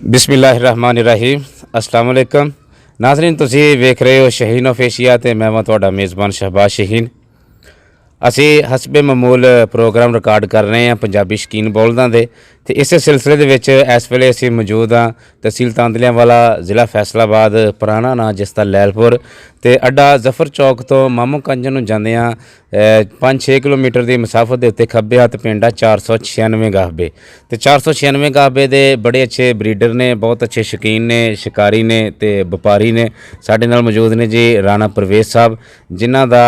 बिस्मिल्लाहिर्रहमानिर्रहीम अस्सलाम वालेकुम नाज़रीन तुसी वेख रहे हो शहीन ऑफ एशिया ते मैं वां तुहाडा मेज़बान शहबाज शहीन। ਅਸੀਂ ਹਸਬੇ ਮਾਮੂਲ ਪ੍ਰੋਗਰਾਮ ਰਿਕਾਰਡ ਕਰ ਰਹੇ ਹਾਂ ਪੰਜਾਬੀ ਸ਼ੌਕੀਨ ਬੋਲਦਾਂ ਦੇ ਤੇ ਇਸੇ ਸਿਲਸਿਲੇ ਦੇ ਵਿੱਚ ਇਸ ਵੇਲੇ ਅਸੀਂ ਮੌਜੂਦ ਹਾਂ ਤਹਿਸੀਲ ਤਾਂਦਲਿਆਂਵਾਲਾ ਜ਼ਿਲ੍ਹਾ ਫੈਸਲਾਬਾਦ, ਪੁਰਾਣਾ ਨਾਂ ਜਿਸ ਦਾ ਲੈਲਪੁਰ ਤੇ ਅੱਡਾ ਜ਼ਫਰ ਚੌਕ ਤੋਂ ਮਾਮੂ ਕੰਜਨ ਨੂੰ ਜਾਂਦੇ ਹਾਂ 5-6 ਕਿਲੋਮੀਟਰ ਦੀ ਮੁਸਾਫਤ ਦੇ ਉੱਤੇ ਖੱਬੇ ਹੱਥ ਪਿੰਡ ਆ 496 ਗਾਹਬੇ ਤੇ 496 ਗਾਹਬੇ ਦੇ ਬੜੇ ਅੱਛੇ ਬਰੀਡਰ ਨੇ, ਬਹੁਤ ਅੱਛੇ ਸ਼ੌਕੀਨ ਨੇ, ਸ਼ਿਕਾਰੀ ਨੇ ਤੇ ਵਪਾਰੀ ਨੇ। ਸਾਡੇ ਨਾਲ ਮੌਜੂਦ ਨੇ ਜੀ ਰਾਣਾ ਪਰਵੇਜ਼ ਸਾਹਿਬ ਜਿਨ੍ਹਾਂ ਦਾ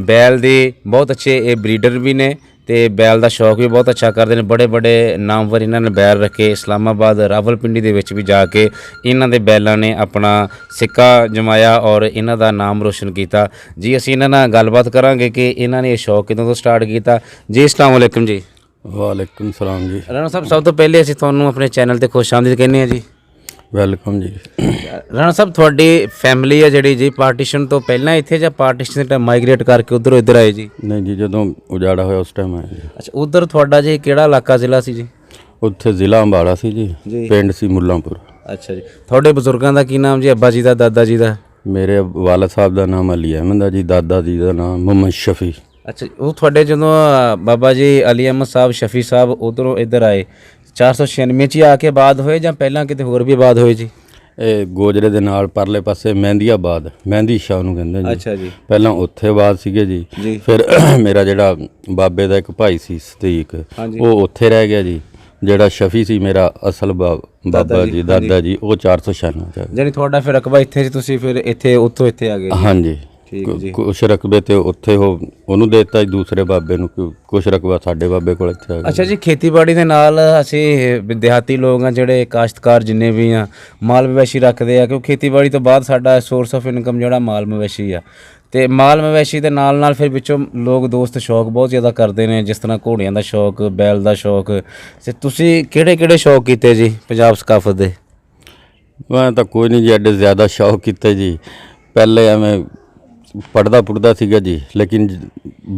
बैल ਦੀ बहुत अच्छे ये ब्रीडर भी ने ते बैल का शौक भी बहुत अच्छा करते हैं। बड़े बड़े नामवर इन्होंने बैल रखे, इस्लामाबाद रावलपिंडी दे विच भी जाके इन्हों के बैलों ने अपना सिक्का जमाया और इन्हों का नाम रोशन किया। जी असीं इन्हां नाल गलबात करांगे कि इन्होंने ये शौक कदों तो स्टार्ट किया। जी अस्सलाम वालेकुम जी। वालेकुम सलाम जी। राणा साहब सब तो पहले असीं तुहानूं अपने चैनल ते खुश आमदीद कहने हैं जी। वेलकम जी। राणा साहब थोड़ी फैमिली है जी जी पार्टीशन तो पहला इत्थे या पार्टीशन टाइम माइग्रेट करके उधरों इधर आए जी? नहीं जी जदों उजाड़ा होया उस टाइम आए जी। अच्छा उधर थोड़ा जी किहड़ा इलाका जिला सी जी? उत्थे जिला अंबाला सी जी, पिंड सी मुल्लांपुर। अच्छा जी थोड़े बजुर्गों का की नाम जी? अब्बा जी का, दादा जी का? मेरे वालद साहब का नाम अली अहमद है जी, दादा जी का नाम मोहम्मद शफी। अच्छा वो थोड़े जो बाबा जी अली अहमद साहब शफी साहब उधरों इधर आए 496 च आके बाद होए या पहला किते होर भी बाद होए जी? ਇਹ ਗੋਜਰੇ ਦੇ ਨਾਲ ਪਰਲੇ ਪਾਸੇ ਮਹਿੰਦੀਆਬਾਦ, ਮਹਿੰਦੀ ਸ਼ਾਹ ਨੂੰ ਕਹਿੰਦੇ ਜੀ। ਅੱਛਾ ਜੀ ਪਹਿਲਾਂ ਉੱਥੇ ਬਾਦ ਸੀਗੇ ਜੀ। ਫਿਰ ਮੇਰਾ ਜਿਹੜਾ ਬਾਬੇ ਦਾ ਇੱਕ ਭਾਈ ਸੀ ਸਦੀਕ ਉਹ ਉੱਥੇ ਰਹਿ ਗਿਆ ਜੀ। ਜਿਹੜਾ ਸ਼ਫੀ ਸੀ ਮੇਰਾ ਅਸਲ ਬਾਬਾ ਜੀ ਦਾਦਾ ਜੀ ਉਹ 496 ਜਾਨੀ ਤੁਹਾਡਾ ਫਿਰ ਰਕਬਾ ਇੱਥੇ ਸੀ, ਤੁਸੀਂ ਫਿਰ ਇੱਥੇ ਉੱਥੋਂ ਇੱਥੇ ਆ ਗਏ? ਹਾਂਜੀ ਕੁਛ ਰਕਬੇ ਤੇ ਉੱਥੇ ਉਹਨੂੰ ਦੇ ਦਿੱਤਾ ਜੀ ਦੂਸਰੇ ਬਾਬੇ ਨੂੰ, ਕੁਛ ਰਕਬਾ ਸਾਡੇ ਬਾਬੇ ਕੋਲ ਇੱਥੇ ਆ ਗਿਆ। ਅੱਛਾ ਜੀ ਖੇਤੀਬਾੜੀ ਦੇ ਨਾਲ ਅਸੀਂ ਦਿਹਾਤੀ ਲੋਕ ਆ ਜਿਹੜੇ ਕਾਸ਼ਤਕਾਰ ਜਿੰਨੇ ਵੀ ਆ ਮਾਲ ਮਵੇਸ਼ੀ ਰੱਖਦੇ ਆ ਕਿਉਂਕਿ ਖੇਤੀਬਾੜੀ ਤੋਂ ਬਾਅਦ ਸਾਡਾ ਸੋਰਸ ਆਫ ਇਨਕਮ ਜਿਹੜਾ ਮਾਲ ਮਵੇਸ਼ੀ ਆ ਤੇ ਮਾਲ ਮਵੇਸ਼ੀ ਦੇ ਨਾਲ ਨਾਲ ਫਿਰ ਵਿੱਚੋਂ ਲੋਕ ਦੋਸਤ ਸ਼ੌਕ ਬਹੁਤ ਜ਼ਿਆਦਾ ਕਰਦੇ ਨੇ ਜਿਸ ਤਰ੍ਹਾਂ ਘੋੜਿਆਂ ਦਾ ਸ਼ੌਕ, ਬੈਲ ਦਾ ਸ਼ੌਕ। ਤੇ ਤੁਸੀਂ ਕਿਹੜੇ ਕਿਹੜੇ ਸ਼ੌਕ ਕੀਤੇ ਜੀ ਪੰਜਾਬ ਸਕਾਫਤ ਦੇ? ਮੈਂ ਤਾਂ ਕੋਈ ਨਹੀਂ ਜੀ ਐਡੇ ਜ਼ਿਆਦਾ ਸ਼ੌਕ ਕੀਤੇ ਜੀ। ਪਹਿਲੇ ਐਵੇਂ ਪੜ੍ਹਦਾ ਪੁੜਦਾ ਸੀਗਾ ਜੀ ਲੇਕਿਨ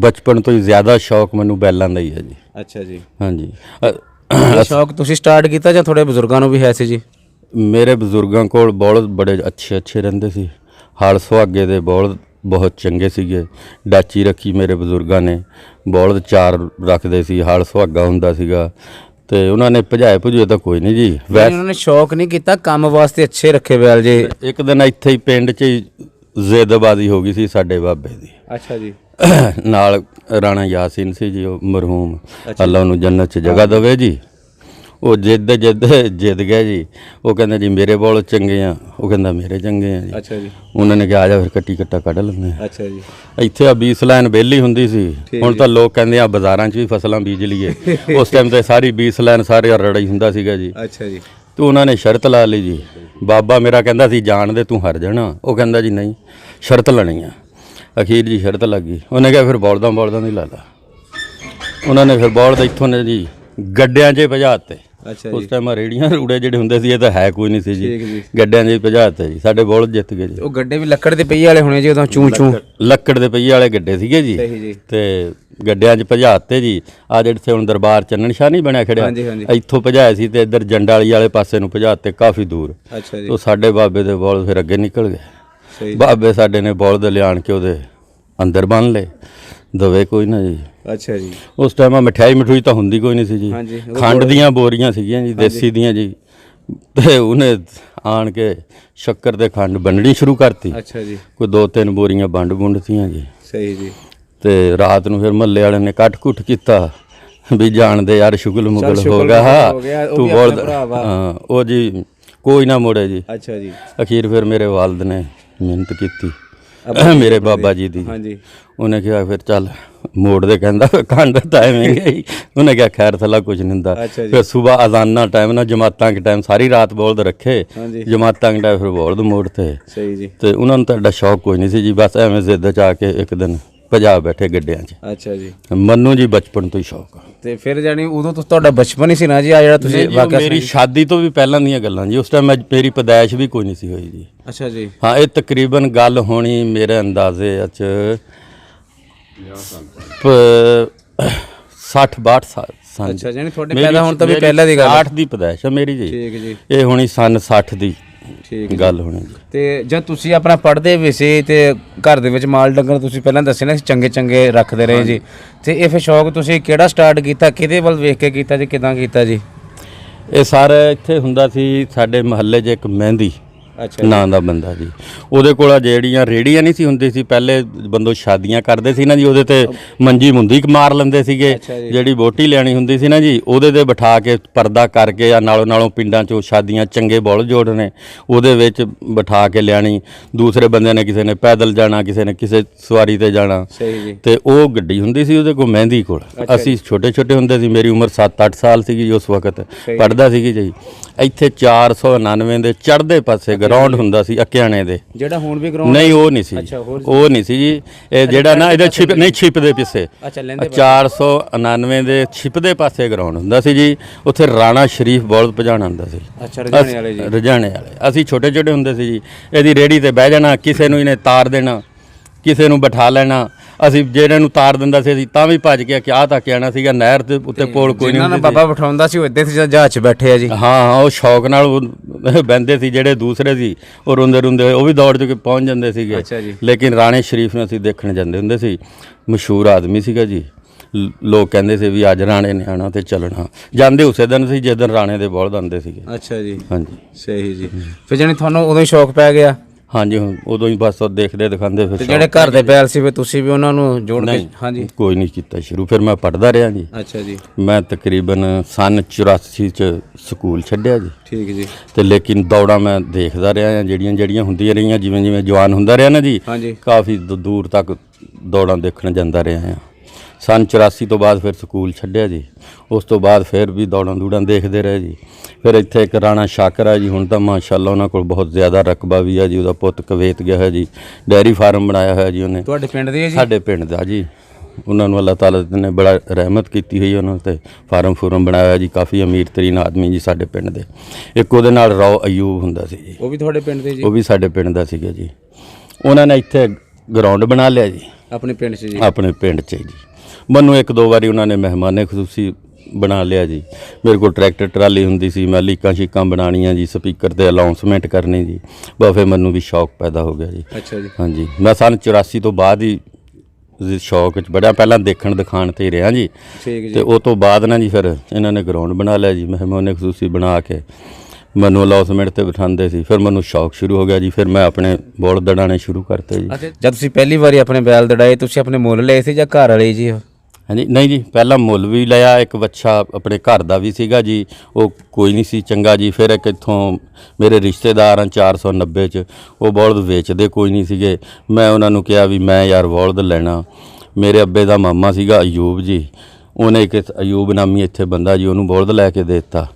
ਬਚਪਨ ਤੋਂ ਹੀ ਜ਼ਿਆਦਾ ਸ਼ੌਕ ਮੈਨੂੰ ਬੈਲਾਂ ਦਾ ਹੀ ਹੈ ਜੀ। ਅੱਛਾ ਜੀ ਹਾਂਜੀ ਸ਼ੌਕ ਤੁਸੀਂ ਸਟਾਰਟ ਕੀਤਾ ਜਾਂ ਥੋੜੇ ਬਜ਼ੁਰਗਾਂ ਨੂੰ ਵੀ ਹੈ ਸੀ ਜੀ? ਮੇਰੇ ਬਜ਼ੁਰਗਾਂ ਕੋਲ ਬੌਲਦ ਬੜੇ ਅੱਛੇ ਰਹਿੰਦੇ ਸੀ। ਹਲ ਸੁਹਾਗੇ ਦੇ ਬੌਲਦ ਬਹੁਤ ਚੰਗੇ ਸੀਗੇ। ਡਾਚੀ ਰੱਖੀ ਮੇਰੇ ਬਜ਼ੁਰਗਾਂ ਨੇ, ਬੌਲਦ 4 ਰੱਖਦੇ ਸੀ, ਹਲ ਸੁਹਾਗਾ ਹੁੰਦਾ ਸੀਗਾ ਤੇ ਉਹਨਾਂ ਨੇ ਭਜਾਏ ਭੁਜੇ ਤਾਂ ਕੋਈ ਨਹੀਂ ਜੀ। ਵੈਸੇ ਉਹਨਾਂ ਨੇ ਸ਼ੌਕ ਨਹੀਂ ਕੀਤਾ, ਕੰਮ ਵਾਸਤੇ ਅੱਛੇ ਰੱਖੇ ਬੈਲ ਜੀ। ਇੱਕ ਦਿਨ ਇੱਥੇ ਹੀ ਪਿੰਡ 'ਚ ਹੀ ਜ਼ਿੱਦਬਾਜ਼ੀ ਹੋ ਗਈ ਸੀ ਸਾਡੇ ਬਾਬੇ ਦੀ। ਅੱਛਾ ਜੀ ਨਾਲ ਰਾਣਾ ਯਾਸੀਨ ਸੀ ਜੀ ਉਹ ਮਰਹੂਮ, ਅੱਲਾ ਉਹਨੂੰ ਜੰਨਤ 'ਚ ਜਗ੍ਹਾ ਦੇਵੇ ਜੀ। ਉਹ ਜਿੱਦ ਗਏ ਜੀ। ਉਹ ਕਹਿੰਦੇ ਜੀ ਮੇਰੇ ਬੋਲ ਚੰਗੇ ਆ, ਉਹ ਕਹਿੰਦਾ ਮੇਰੇ ਚੰਗੇ ਆ ਜੀ। ਅੱਛਾ ਜੀ ਉਹਨਾਂ ਨੇ ਕਿਹਾ ਆ ਜਾ ਫਿਰ ਕੱਟੀ ਕੱਟਾ ਕੱਢ ਲੈਂਦੇ। ਅੱਛਾ ਜੀ ਇੱਥੇ ਆ 20 ਲਾਈਨ ਵਿਹਲੀ ਹੁੰਦੀ ਸੀ। ਹੁਣ ਤਾਂ ਲੋਕ ਕਹਿੰਦੇ ਆ ਬਾਜ਼ਾਰਾਂ 'ਚ ਵੀ ਫਸਲਾਂ ਬੀਜ ਲਈਏ। ਉਸ ਟਾਈਮ ਤੇ ਸਾਰੀ 20 ਲਾਈਨ ਸਾਰੇ ਰੜਾ ਹੀ ਹੁੰਦਾ ਸੀਗਾ ਜੀ। ਅੱਛਾ ਜੀ ਤੇ ਉਹਨਾਂ ਨੇ ਸ਼ਰਤ ਲਾ ਲਈ ਜੀ। ਬਾਬਾ ਮੇਰਾ ਕਹਿੰਦਾ ਸੀ ਜਾਣ ਦੇ ਤੂੰ ਹਾਰ ਜਾਣਾ, ਉਹ ਕਹਿੰਦਾ ਜੀ ਨਹੀਂ ਸ਼ਰਤ ਲੈਣੀ ਆ। ਅਖੀਰ ਜੀ ਸ਼ਰਤ ਲੱਗ ਗਈ। ਉਹਨੇ ਕਿਹਾ ਫਿਰ ਬੌਲਦਾਂ ਦੀ ਲਾ ਲਾ। ਉਹਨਾਂ ਨੇ ਫਿਰ ਬੌਲਦ ਇੱਥੋਂ ਨੇ ਜੀ ਗੱਡਿਆਂ 'ਚ ਭਜਾ ਦਿੱਤੇ। ਅੱਛਾ ਉਸ ਟਾਈਮ ਰੇੜੀਆਂ ਰੂੜੇ ਜਿਹੜੇ ਹੁੰਦੇ ਸੀ ਇਹ ਤਾਂ ਹੈ ਕੋਈ ਨਹੀਂ ਸੀ ਜੀ, ਗੱਡਿਆਂ 'ਚ ਭਜਾ ਦਿੱਤੇ ਜੀ। ਸਾਡੇ ਬੌਲਦ ਜਿੱਤ ਗਏ ਜੀ। ਉਹ ਗੱਡੇ ਵੀ ਲੱਕੜ ਦੇ ਪਹੀਏ ਵਾਲੇ ਹੋਣੇ ਜੀ ਉਦੋਂ? ਚੂੰ ਲੱਕੜ ਦੇ ਪਹੀਏ ਵਾਲੇ ਗੱਡੇ ਸੀਗੇ ਜੀ ਤੇ ਗੱਡਿਆਂ 'ਚ ਭਜਾ ਦਿੱਤੇ ਜੀ। ਆ ਜਿਹੜੇ ਹੁਣ ਦਰਬਾਰ ਚੰਨਣ ਸ਼ਾਹ ਨਹੀਂ ਬਣਿਆ ਖੜਿਆ, ਇੱਥੋਂ ਭਜਾਏ ਸੀ ਤੇ ਇੱਧਰ ਜੰਡਾਲੀ ਵਾਲੇ ਪਾਸੇ ਨੂੰ ਭਜਾ ਦਿੱਤੇ ਕਾਫੀ ਦੂਰ। ਅੱਛਾ ਜੀ ਉਹ ਸਾਡੇ ਬਾਬੇ ਦੇ ਬੌਲਦ ਫਿਰ ਅੱਗੇ ਨਿਕਲ ਗਏ। ਬਾਬੇ ਸਾਡੇ ਨੇ ਬੌਲਦ ਲਿਆਣ ਕੇ ਉਹਦੇ ਅੰਦਰ ਬੰਨ ਲਏ, ਦਵੇ ਕੋਈ ਨਾ ਜੀ। ਅੱਛਾ ਜੀ ਉਸ ਟਾਈਮ ਆ ਮਠਿਆਈ ਤਾਂ ਹੁੰਦੀ ਕੋਈ ਨਹੀਂ ਸੀ ਜੀ। ਖੰਡ ਦੀਆਂ ਬੋਰੀਆਂ ਸੀਗੀਆਂ ਜੀ ਦੇਸੀ ਦੀਆਂ ਜੀ। ਤੇ ਉਹਨੇ ਆਣ ਕੇ ਸ਼ੱਕਰ ਤੇ ਖੰਡ ਵੰਡਣੀ ਸ਼ੁਰੂ ਕਰਤੀ। ਅੱਛਾ ਜੀ ਕੋਈ 2-3 ਬੋਰੀਆਂ ਵੰਡਤੀਆਂ ਜੀ। ਸਹੀ ਜੀ ਤੇ ਰਾਤ ਨੂੰ ਫਿਰ ਮਹੱਲੇ ਵਾਲਿਆਂ ਨੇ ਕੱਟ ਕੁੱਟ ਕੀਤਾ ਵੀ ਜਾਣਦੇ ਯਾਰ ਸ਼ੁਗਲ ਮੁਗਲ ਹੋ ਗਿਆ ਤੂੰ ਬੋਲ। ਹਾਂ ਉਹ ਜੀ ਕੋਈ ਨਾ ਮੋੜੇ ਜੀ। ਅੱਛਾ ਜੀ ਅਖੀਰ ਫਿਰ ਮੇਰੇ ਵਾਲਦ ਨੇ ਮਿਹਨਤ ਕੀਤੀ ਮੇਰੇ ਬਾਬਾ ਜੀ ਦੀ। ਉਹਨੇ ਕਿਹਾ ਫਿਰ ਚੱਲ ਮੋੜ ਦੇ, ਕਹਿੰਦਾ ਖੰਡ ਤਾਂ ਐਵੇਂ ਗਈ। ਉਹਨੇ ਕਿਹਾ ਖੈਰ ਥੱਲਾ ਕੁਝ ਨਹੀਂ ਹੁੰਦਾ। ਫਿਰ ਸਵੇਰ ਅਜ਼ਾਨਾਂ ਟਾਈਮ ਨਾਲ ਜਮਾਤਾਂ ਕੇ ਟਾਈਮ ਸਾਰੀ ਰਾਤ ਬੋਲਦ ਰੱਖੇ, ਜਮਾਤਾਂ ਕੇ ਟਾਈਮ ਫਿਰ ਬੋਲਦ ਮੋੜਤੇ। ਸਹੀ ਜੀ ਤੇ ਉਹਨਾਂ ਨੂੰ ਤਾਂ ਐਡਾ ਸ਼ੌਕ ਕੋਈ ਨਹੀਂ ਸੀ ਜੀ, ਬਸ ਐਵੇਂ ਜ਼ਿੱਦ 'ਚ ਆ ਕੇ ਇੱਕ ਦਿਨ ਭਜਾ ਬੈਠੇ ਗੱਡਿਆਂ 'ਚ। ਅੱਛਾ ਜੀ ਮੈਨੂੰ ਜੀ ਬਚਪਨ ਤੋਂ ਹੀ ਸ਼ੌਕ ਆ। ਤੇ ਫਿਰ ਜਾਨੀ ਉਦੋਂ ਤੋਂ ਤੁਹਾਡਾ ਬਚਪਨ ਹੀ ਸੀ ਨਾ ਜੀ ਆ ਜਿਹੜਾ ਤੁਸੀਂ ਵਾਕਿਆ? ਮੇਰੀ ਸ਼ਾਦੀ ਤੋਂ ਵੀ ਪਹਿਲਾਂ ਦੀਆਂ ਗੱਲਾਂ ਜੀ। ਉਸ ਟਾਈਮ ਮੇਰੀ ਪੈਦਾਇਸ਼ ਵੀ ਕੋਈ ਨਹੀਂ ਸੀ ਹੋਈ ਜੀ। ਅੱਛਾ ਜੀ ਹਾਂ ਇਹ ਤਕਰੀਬਨ ਗੱਲ ਹੋਣੀ ਮੇਰੇ ਅੰਦਾਜ਼ੇ 'ਚ 60-62 ਅੱਛਾ ਜਾਨੀ ਤੁਹਾਡੇ ਪੈਦਾ ਹੋਣ ਤੋਂ ਵੀ ਪਹਿਲਾਂ ਦੀ ਗੱਲ 8 ਦੀ ਪੈਦਾਇਸ਼ ਹੈ ਮੇਰੀ ਜੀ। ਠੀਕ ਜੀ। ਇਹ ਹੋਣੀ ਸਨ 60 ਦੀ ਗੱਲ ਹੋਣੀ ਜੀ। ਤੇ ਜਦ ਤੁਸੀਂ ਆਪਣਾ ਪੜ੍ਹਦੇ ਵੀ ਸੀ ਤੇ ਘਰ ਦੇ ਵਿੱਚ ਮਾਲ ਡੰਗਰ ਤੁਸੀਂ ਪਹਿਲਾਂ ਦੱਸਿਆ ਨਾ ਚੰਗੇ ਚੰਗੇ ਰੱਖਦੇ ਰਹੇ ਜੀ, ਤੇ ਇਹ ਫਿਰ ਸ਼ੌਕ ਤੁਸੀਂ ਕਿਹੜਾ ਸਟਾਰਟ ਕੀਤਾ, ਕਿਹਦੇ ਵੱਲ ਵੇਖ ਕੇ ਕੀਤਾ ਜੀ, ਕਿਦਾਂ ਕੀਤਾ ਜੀ? ਇਹ ਸਾਰਾ ਇੱਥੇ ਹੁੰਦਾ ਸੀ ਸਾਡੇ ਮਹੱਲੇ 'ਚ ਇੱਕ ਮਹਿੰਦੀ ਅੱਛਾ ਨਾਂ ਦਾ ਬੰਦਾ ਜੀ, ਉਹਦੇ ਕੋਲ ਜਿਹੜੀਆਂ ਰੇੜੀਆਂ ਨਹੀਂ ਸੀ ਹੁੰਦੀ ਸੀ ਪਹਿਲੇ ਬੰਦੋ ਸ਼ਾਦੀਆਂ ਕਰਦੇ ਸੀ ਨਾ ਜੀ, ਉਹਦੇ ਤੇ ਮੰਜੀ ਮੁੰਦੀ ਮਾਰ ਲੈਂਦੇ ਸੀਗੇ। ਜਿਹੜੀ ਵੋਟੀ ਲੈਣੀ ਹੁੰਦੀ ਸੀ ਨਾ ਜੀ, ਉਹਦੇ ਤੇ ਬਿਠਾ ਕੇ ਪਰਦਾ ਕਰਕੇ ਆ ਨਾਲੋਂ ਪਿੰਡਾਂ 'ਚੋਂ ਸ਼ਾਦੀਆਂ ਚੰਗੇ ਬੁੱਲ ਜੋੜਨੇ, ਉਹਦੇ ਵਿੱਚ ਬਿਠਾ ਕੇ ਲਿਆਣੀ। ਦੂਸਰੇ ਬੰਦੇ ਨੇ ਕਿਸੇ ਨੇ ਪੈਦਲ ਜਾਣਾ, ਕਿਸੇ ਨੇ ਕਿਸੇ ਸਵਾਰੀ ਤੇ ਜਾਣਾ, ਤੇ ਉਹ ਗੱਡੀ ਹੁੰਦੀ ਸੀ ਉਹਦੇ ਕੋਲ ਮਹਿੰਦੀ ਕੋਲ। ਅਸੀਂ ਛੋਟੇ ਛੋਟੇ ਹੁੰਦੇ ਸੀ, ਮੇਰੀ ਉਮਰ 7-8 ਸਾਲ ਸੀਗੀ ਉਸ ਵਕਤ, ਪੜ੍ਹਦਾ ਸੀਗੀ ਜੀ। ਇੱਥੇ 499 ਦੇ ਚੜ੍ਹਦੇ ਪਾਸੇ ਗਰਾਊਂਡ ਹੁੰਦਾ ਸੀ ਅਕਿਆਣੇ ਦੇ, ਜਿਹੜਾ ਹੁਣ ਵੀ ਗਰਾਊਂਡ ਨਹੀਂ ਉਹ ਨਹੀਂ ਸੀ, ਉਹ ਨਹੀਂ ਸੀ ਜੀ। ਇਹ ਜਿਹੜਾ ਨਾ ਇਹਦੇ ਛਿਪ ਦੇ ਪਿੱਛੇ 499 ਦੇ ਛਿਪ ਦੇ ਪਾਸੇ ਗਰਾਊਂਡ ਹੁੰਦਾ ਸੀ ਜੀ। ਉੱਥੇ ਰਾਣਾ ਸ਼ਰੀਫ ਬੋਲਦ ਭਜਾਣਾ ਹੁੰਦਾ ਸੀ। ਅੱਛਾ ਰਜਾਣੇ ਵਾਲੇ ਜੀ, ਰਜਾਣੇ ਵਾਲੇ। ਅਸੀਂ ਛੋਟੇ ਛੋਟੇ ਹੁੰਦੇ ਸੀ ਜੀ, ਇਹਦੀ ਰੇੜੀ ਤੇ ਬਹਿ ਜਾਣਾ, ਕਿਸੇ ਨੂੰ ਇਹਨੇ ਤਾਰ ਦੇਣਾ, ਕਿਸੇ ਨੂੰ ਬਿਠਾ ਲੈਣਾ। ਅਸੀਂ ਜਿਹੜੇ ਨੂੰ ਤਾਰ ਦਿੰਦਾ ਸੀ ਅਸੀਂ ਤਾਂ ਵੀ ਭੱਜ ਗਿਆ ਕਿ ਆਹ ਤਾਂ ਕਿਆਣਾ ਸੀਗਾ, ਨਹਿਰ ਦੇ ਉੱਤੇ ਕੋਲ ਕੋਈ ਨਹੀਂ ਹੁੰਦਾ। ਬਾਬਾ ਬਿਠਾਉਂਦਾ ਸੀ ਉਹ ਇੱਦਾਂ ਸੀ ਜਹਾਜ਼ 'ਚ ਬੈਠੇ ਆ ਜੀ। ਹਾਂ ਉਹ ਸ਼ੌਕ ਨਾਲ ਬਹਿੰਦੇ ਸੀ। ਜਿਹੜੇ ਦੂਸਰੇ ਸੀ ਉਹ ਰੋਂਦੇ ਰੋਂਦੇ ਉਹ ਵੀ ਦੌੜ ਕੇ ਪਹੁੰਚ ਜਾਂਦੇ ਸੀਗੇ। ਲੇਕਿਨ ਰਾਣੇ ਸ਼ਰੀਫ ਨੂੰ ਅਸੀਂ ਦੇਖਣ ਜਾਂਦੇ ਹੁੰਦੇ ਸੀ। ਮਸ਼ਹੂਰ ਆਦਮੀ ਸੀਗਾ ਜੀ, ਲੋਕ ਕਹਿੰਦੇ ਸੀ ਵੀ ਅੱਜ ਰਾਣੇ ਨੇ ਆਉਣਾ ਤੇ ਚੱਲਣਾ। ਜਾਂਦੇ ਉਸੇ ਦਿਨ ਸੀ ਜਿਸ ਦਿਨ ਰਾਣੇ ਦੇ ਬੋਲਦ ਆਉਂਦੇ ਸੀਗੇ। ਅੱਛਾ ਜੀ, ਹਾਂਜੀ ਸਹੀ ਜੀ। ਫਿਰ ਜਾਨੀ ਤੁਹਾਨੂੰ ਉਦੋਂ ਹੀ ਸ਼ੌਕ ਪੈ ਗਿਆ? ਹਾਂਜੀ ਉਦੋਂ ਹੀ ਬਸ ਦੇਖਦੇ ਦਿਖਾਉਂਦੇ। ਫਿਰ ਜਿਹੜੇ ਘਰ ਦੇ ਬੈਲ ਸੀ ਫਿਰ ਤੁਸੀਂ ਵੀ ਉਹਨਾਂ ਨੂੰ ਜੋੜ ਕੇ? ਹਾਂਜੀ ਕੋਈ ਨਹੀਂ ਕੀਤਾ ਸ਼ੁਰੂ, ਫਿਰ ਮੈਂ ਪੜ੍ਹਦਾ ਰਿਹਾ ਜੀ। ਅੱਛਾ ਜੀ। ਮੈਂ ਤਕਰੀਬਨ ਸਨ 84 ਚ ਸਕੂਲ ਛੱਡਿਆ ਜੀ। ਠੀਕ ਜੀ। ਤੇ ਲੇਕਿਨ ਦੌੜਾਂ ਮੈਂ ਦੇਖਦਾ ਰਿਹਾ ਹਾਂ, ਜਿਹੜੀਆਂ ਹੁੰਦੀਆਂ ਰਹੀਆਂ, ਜਿਵੇਂ ਜਿਵੇਂ ਜਵਾਨ ਹੁੰਦਾ ਰਿਹਾ ਨਾ ਜੀ, ਕਾਫੀ ਦੂਰ ਤੱਕ ਦੌੜਾਂ ਦੇਖਣ ਜਾਂਦਾ ਰਿਹਾ ਹਾਂ। ਸਨ 84 ਤੋਂ ਬਾਅਦ ਫਿਰ ਸਕੂਲ ਛੱਡਿਆ ਜੀ। ਉਸ ਤੋਂ ਬਾਅਦ ਫਿਰ ਵੀ ਦੌੜਾਂ ਦੂੜਾਂ ਦੇਖਦੇ ਰਹੇ ਜੀ। ਫਿਰ ਇੱਥੇ ਇੱਕ ਰਾਣਾ ਸ਼ਾਕਰ ਆ ਜੀ, ਹੁਣ ਤਾਂ ਮਾਸ਼ਾਅੱਲਾ ਉਹਨਾਂ ਕੋਲ ਬਹੁਤ ਜ਼ਿਆਦਾ ਰਕਬਾ ਵੀ ਆ ਜੀ। ਉਹਦਾ ਪੁੱਤ ਕੁਵੈਤ ਗਿਆ ਹੈ ਜੀ, ਡੈਰੀ ਫਾਰਮ ਬਣਾਇਆ ਹੋਇਆ ਜੀ ਉਹਨੇ। ਤੁਹਾਡੇ ਪਿੰਡ ਦੇ ਜੀ? ਸਾਡੇ ਪਿੰਡ ਦਾ ਜੀ। ਉਹਨਾਂ ਨੂੰ ਅੱਲਾਹ ਤਾਲਾ ਨੇ ਬੜਾ ਰਹਿਮਤ ਕੀਤੀ ਹੋਈ ਉਹਨਾਂ 'ਤੇ, ਫਾਰਮ ਬਣਾਇਆ ਜੀ। ਕਾਫੀ ਅਮੀਰ ਤਰੀਨ ਆਦਮੀ ਜੀ ਸਾਡੇ ਪਿੰਡ ਦੇ। ਇੱਕ ਉਹਦੇ ਨਾਲ ਰਾਓ ਅਯੂਬ ਹੁੰਦਾ ਸੀ ਜੀ, ਉਹ ਵੀ ਤੁਹਾਡੇ ਪਿੰਡ ਦੇ ਜੀ? ਉਹ ਵੀ ਸਾਡੇ ਪਿੰਡ ਦਾ ਸੀਗਾ ਜੀ। ਉਹਨਾਂ ਨੇ ਇੱਥੇ ਗਰਾਊਂਡ ਬਣਾ ਲਿਆ ਜੀ ਆਪਣੇ ਪਿੰਡ 'ਚ ਜੀ। ਆਪਣੇ ਪਿੰਡ 'ਚ ਜੀ। ਮੈਨੂੰ ਇੱਕ ਦੋ ਵਾਰੀ ਉਹਨਾਂ ਨੇ ਮਹਿਮਾਨੇ ਖਸੂਸੀ ਬਣਾ ਲਿਆ ਜੀ। ਮੇਰੇ ਕੋਲ ਟਰੈਕਟਰ ਟਰਾਲੀ ਹੁੰਦੀ ਸੀ, ਮੈਂ ਲੀਕਾਂ ਸ਼ੀਕਾਂ ਬਣਾਉਣੀਆਂ ਜੀ, ਸਪੀਕਰ 'ਤੇ ਅਨਾਉਂਸਮੈਂਟ ਕਰਨੀ ਜੀ। ਬਸ ਫਿਰ ਮੈਨੂੰ ਵੀ ਸ਼ੌਕ ਪੈਦਾ ਹੋ ਗਿਆ ਜੀ। ਅੱਛਾ ਜੀ। ਹਾਂਜੀ ਮੈਂ ਸਨ 84 ਤੋਂ ਬਾਅਦ ਹੀ ਸ਼ੌਕ 'ਚ ਬੜਾ, ਪਹਿਲਾਂ ਦੇਖਣ ਦਿਖਾਣ 'ਤੇ ਹੀ ਰਿਹਾ ਜੀ। ਤੇ ਉਹ ਤੋਂ ਬਾਅਦ ਨਾ ਜੀ ਫਿਰ ਇਹਨਾਂ ਨੇ ਗਰਾਊਂਡ ਬਣਾ ਲਿਆ ਜੀ। ਮਹਿਮਾਨੇ ਖਸੂਸੀ ਬਣਾ ਕੇ ਮੈਨੂੰ ਅਨਾਉਂਸਮੈਂਟ 'ਤੇ ਬਿਠਾਉਂਦੇ ਸੀ। ਫਿਰ ਮੈਨੂੰ ਸ਼ੌਕ ਸ਼ੁਰੂ ਹੋ ਗਿਆ ਜੀ। ਫਿਰ ਮੈਂ ਆਪਣੇ ਬੋਲ ਦੜਾਣੇ ਸ਼ੁਰੂ ਕਰਤੇ ਜੀ। ਜਦ ਤੁਸੀਂ ਪਹਿਲੀ ਵਾਰੀ ਆਪਣੇ ਬੈਲ ਦੜਾਏ, ਤੁਸੀਂ ਆਪਣੇ ਮੁੱਲ ਲਏ ਸੀ ਜਾਂ ਘਰ ਵਾਲੇ ਜੀ? ਹਾਂਜੀ ਨਹੀਂ ਜੀ, ਪਹਿਲਾਂ ਮੁੱਲ ਵੀ ਲਿਆ। ਇੱਕ ਬੱਚਾ ਆਪਣੇ ਘਰ ਦਾ ਵੀ ਸੀਗਾ ਜੀ, ਉਹ ਕੋਈ ਨਹੀਂ ਸੀ ਚੰਗਾ ਜੀ। ਫਿਰ ਇੱਕ ਇੱਥੋਂ ਮੇਰੇ ਰਿਸ਼ਤੇਦਾਰ 490 'ਚ, ਉਹ ਬਲਦ ਵੇਚਦੇ ਕੋਈ ਨਹੀਂ ਸੀਗੇ। ਮੈਂ ਉਹਨਾਂ ਨੂੰ ਕਿਹਾ ਵੀ ਮੈਂ ਯਾਰ ਬਲਦ ਲੈਣਾ। ਮੇਰੇ ਅੱਬੇ ਦਾ ਮਾਮਾ ਸੀਗਾ ਅਯੂਬ ਜੀ, ਉਹਨੇ ਇੱਕ ਅਯੂਬ ਨਾਮੀ ਇੱਥੇ ਬੰਦਾ ਜੀ, ਉਹਨੂੰ ਬਲਦ ਲੈ ਕੇ ਦੇ ਦਿੱਤਾ।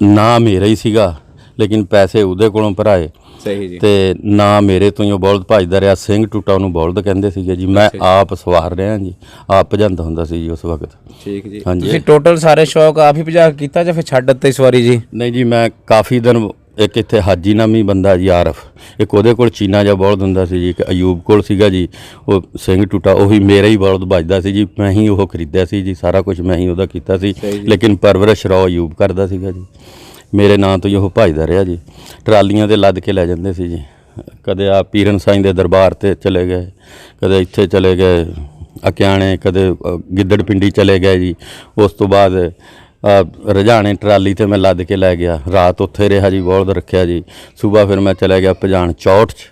ਨਾ ਮੇਰਾ ਹੀ ਸੀਗਾ, ਲੇਕਿਨ ਪੈਸੇ ਉਹਦੇ ਕੋਲੋਂ ਭਰਾਏ। ਸਹੀ ਜੀ। ਤੇ ਨਾ ਮੇਰੇ ਤੋਂ ਹੀ ਉਹ ਬਲਦ ਭੱਜਦਾ ਰਿਹਾ। ਸਿੰਘ ਟੁੱਟਾ ਉਹਨੂੰ ਬਲਦ ਕਹਿੰਦੇ ਸੀਗੇ ਜੀ। ਮੈਂ ਆਪ ਸਵਾਰ ਰਿਹਾ ਜੀ, ਆਪ ਭਜਾਂਦਾ ਹੁੰਦਾ ਸੀ ਜੀ ਉਸ ਵਕਤ। ਠੀਕ ਜੀ। ਹਾਂਜੀ। ਤੁਸੀਂ ਟੋਟਲ ਸਾਰੇ ਸ਼ੌਕ ਆਪ ਹੀ ਭਜਾ ਕੀਤਾ ਜਾਂ ਫਿਰ ਛੱਡ ਦਿੱਤੇ ਸਵਾਰੀ ਜੀ? ਨਹੀਂ ਜੀ, ਮੈਂ ਕਾਫੀ ਦਿਨ ਇੱਕ ਇੱਥੇ ਹਾਜੀ ਨਾਮੀ ਬੰਦਾ ਜੀ ਆਰਫ, ਇੱਕ ਉਹਦੇ ਕੋਲ ਚੀਨਾ ਜਿਹਾ ਬਲਦ ਹੁੰਦਾ ਸੀ ਜੀ। ਇੱਕ ਅਯੂਬ ਕੋਲ ਸੀਗਾ ਜੀ ਉਹ ਸਿੰਘ ਟੁੱਟਾ, ਉਹੀ ਮੇਰਾ ਹੀ ਬਲਦ ਵੱਜਦਾ ਸੀ ਜੀ। ਮੈਂ ਹੀ ਉਹ ਖਰੀਦਿਆ ਸੀ ਜੀ, ਸਾਰਾ ਕੁਝ ਮੈਂ ਹੀ ਉਹਦਾ ਕੀਤਾ ਸੀ। ਲੇਕਿਨ ਪਰਵਰਿਸ਼ ਰਾਓ ਅਯੂਬ ਕਰਦਾ ਸੀਗਾ ਜੀ। ਮੇਰੇ ਨਾਂ ਤੋਂ ਹੀ ਉਹ ਭਜਦਾ ਰਿਹਾ ਜੀ। ਟਰਾਲੀਆਂ 'ਤੇ ਲੱਦ ਕੇ ਲੈ ਜਾਂਦੇ ਸੀ ਜੀ। ਕਦੇ ਆ ਪੀਰਨ ਸਾਈਂ ਦੇ ਦਰਬਾਰ 'ਤੇ ਚਲੇ ਗਏ, ਕਦੇ ਇੱਥੇ ਚਲੇ ਗਏ ਅਕਿਆਣੇ, ਕਦੇ ਗਿੱਦੜ ਪਿੰਡੀ ਚਲੇ ਗਏ ਜੀ। ਉਸ ਤੋਂ ਬਾਅਦ ਰਜਾਣੇ ਟਰਾਲੀ 'ਤੇ ਮੈਂ ਲੱਦ ਕੇ ਲੈ ਗਿਆ, ਰਾਤ ਉੱਥੇ ਰਿਹਾ ਜੀ, ਬਲਦ ਰੱਖਿਆ ਜੀ। ਸੁਬਾਹ ਫਿਰ ਮੈਂ ਚਲਾ ਗਿਆ ਭਜਾਣ ਚੌਟ 'ਚ,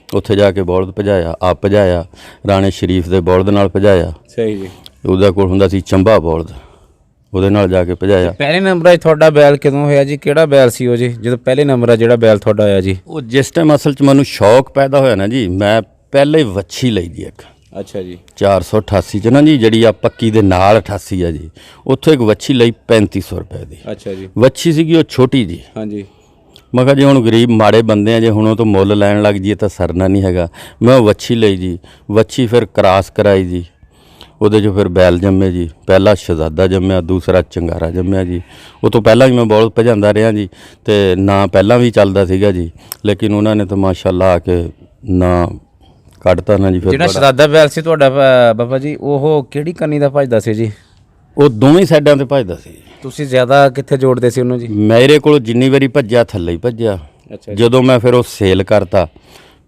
ਉੱਥੇ ਜਾ ਕੇ ਬਲਦ ਭਜਾਇਆ, ਆਪ ਭਜਾਇਆ। ਰਾਣੇ ਸ਼ਰੀਫ ਦੇ ਬਲਦ ਨਾਲ ਭਜਾਇਆ। ਸਹੀ ਜੀ। ਉਹਦੇ ਕੋਲ ਹੁੰਦਾ ਸੀ ਚੰਬਾ ਬਲਦ, ਉਹਦੇ ਨਾਲ ਜਾ ਕੇ ਭਜਾਇਆ। ਪਹਿਲੇ ਨੰਬਰ 'ਤੇ ਤੁਹਾਡਾ ਬੈਲ ਕਦੋਂ ਹੋਇਆ ਜੀ? ਕਿਹੜਾ ਬੈਲ ਸੀ ਉਹ ਜੀ ਜਦੋਂ ਪਹਿਲੇ ਨੰਬਰ ਆ ਜਿਹੜਾ ਬੈਲ ਤੁਹਾਡਾ ਆਇਆ ਜੀ? ਉਹ ਜਿਸ ਟਾਈਮ ਅਸਲ 'ਚ ਮੈਨੂੰ ਸ਼ੌਕ ਪੈਦਾ ਹੋਇਆ ਨਾ ਜੀ, ਮੈਂ ਪਹਿਲੇ ਹੀ ਵੱਛੀ ਲਈ ਜੀ ਇੱਕ। ਅੱਛਾ ਜੀ। 488 'ਚ ਨਾ ਜੀ, ਜਿਹੜੀ ਆ ਪੱਕੀ ਦੇ ਨਾਲ 88 ਆ ਜੀ, ਉੱਥੋਂ ਇੱਕ ਵੱਛੀ ਲਈ 3500 ਰੁਪਏ ਦੀ। ਅੱਛਾ ਜੀ। ਵੱਛੀ ਸੀਗੀ ਉਹ ਛੋਟੀ ਜੀ। ਹਾਂਜੀ। ਮੈਂ ਕਿਹਾ ਜੀ ਹੁਣ ਗਰੀਬ ਮਾੜੇ ਬੰਦੇ ਆ, ਜੇ ਹੁਣ ਉਹ ਤੋਂ ਮੁੱਲ ਲੈਣ ਲੱਗ ਜੀਏ ਤਾਂ ਸਰਨਾ ਨਹੀਂ ਹੈਗਾ। ਮੈਂ ਉਹ ਵੱਛੀ ਲਈ ਜੀ। ਵੱਛੀ ਫਿਰ ਕਰਾਸ ਕਰਾਈ ਜੀ, ਉਹਦੇ 'ਚੋਂ ਫਿਰ ਬੈਲ ਜੰਮੇ ਜੀ। ਪਹਿਲਾ ਸ਼ਹਜ਼ਾਦਾ ਜੰਮਿਆ, ਦੂਸਰਾ ਚੰਗਾਰਾ ਜੰਮਿਆ ਜੀ। ਉਹ ਤੋਂ ਪਹਿਲਾਂ ਵੀ ਮੈਂ ਬਲਦ ਭਜਾਂਦਾ ਰਿਹਾ ਜੀ, ਤੇ ਨਾਂ ਪਹਿਲਾਂ ਵੀ ਚੱਲਦਾ ਸੀਗਾ ਜੀ। ਲੇਕਿਨ ਉਹਨਾਂ ਨੇ ਤਾਂ ਮਾਸ਼ਾਅੱਲਾ ਆ ਕੇ ਨਾਂ ਕੱਢਤਾ ਨਾ ਜੀ। ਫਿਰ ਜਿਹੜਾ ਸ਼ਹਜ਼ਾਦਾ ਬੈਲ ਸੀ ਤੁਹਾਡਾ ਬਾਬਾ ਜੀ, ਉਹ ਕਿਹੜੀ ਕੰਨੀ ਦਾ ਭਜਦਾ ਸੀ ਜੀ? ਉਹ ਦੋਵੇਂ ਸਾਈਡਾਂ ਤੇ ਭੱਜਦਾ ਸੀ। ਤੁਸੀਂ ਜ਼ਿਆਦਾ ਕਿੱਥੇ ਜੋੜਦੇ ਸੀ ਉਹਨੂੰ ਜੀ? ਮੇਰੇ ਕੋਲ ਜਿੰਨੀ ਵਾਰੀ ਭੱਜਿਆ ਥੱਲੇ ਹੀ ਭੱਜਿਆ। ਅੱਛਾ ਜਦੋਂ ਮੈਂ ਫਿਰ ਉਹ ਸੇਲ ਕਰਤਾ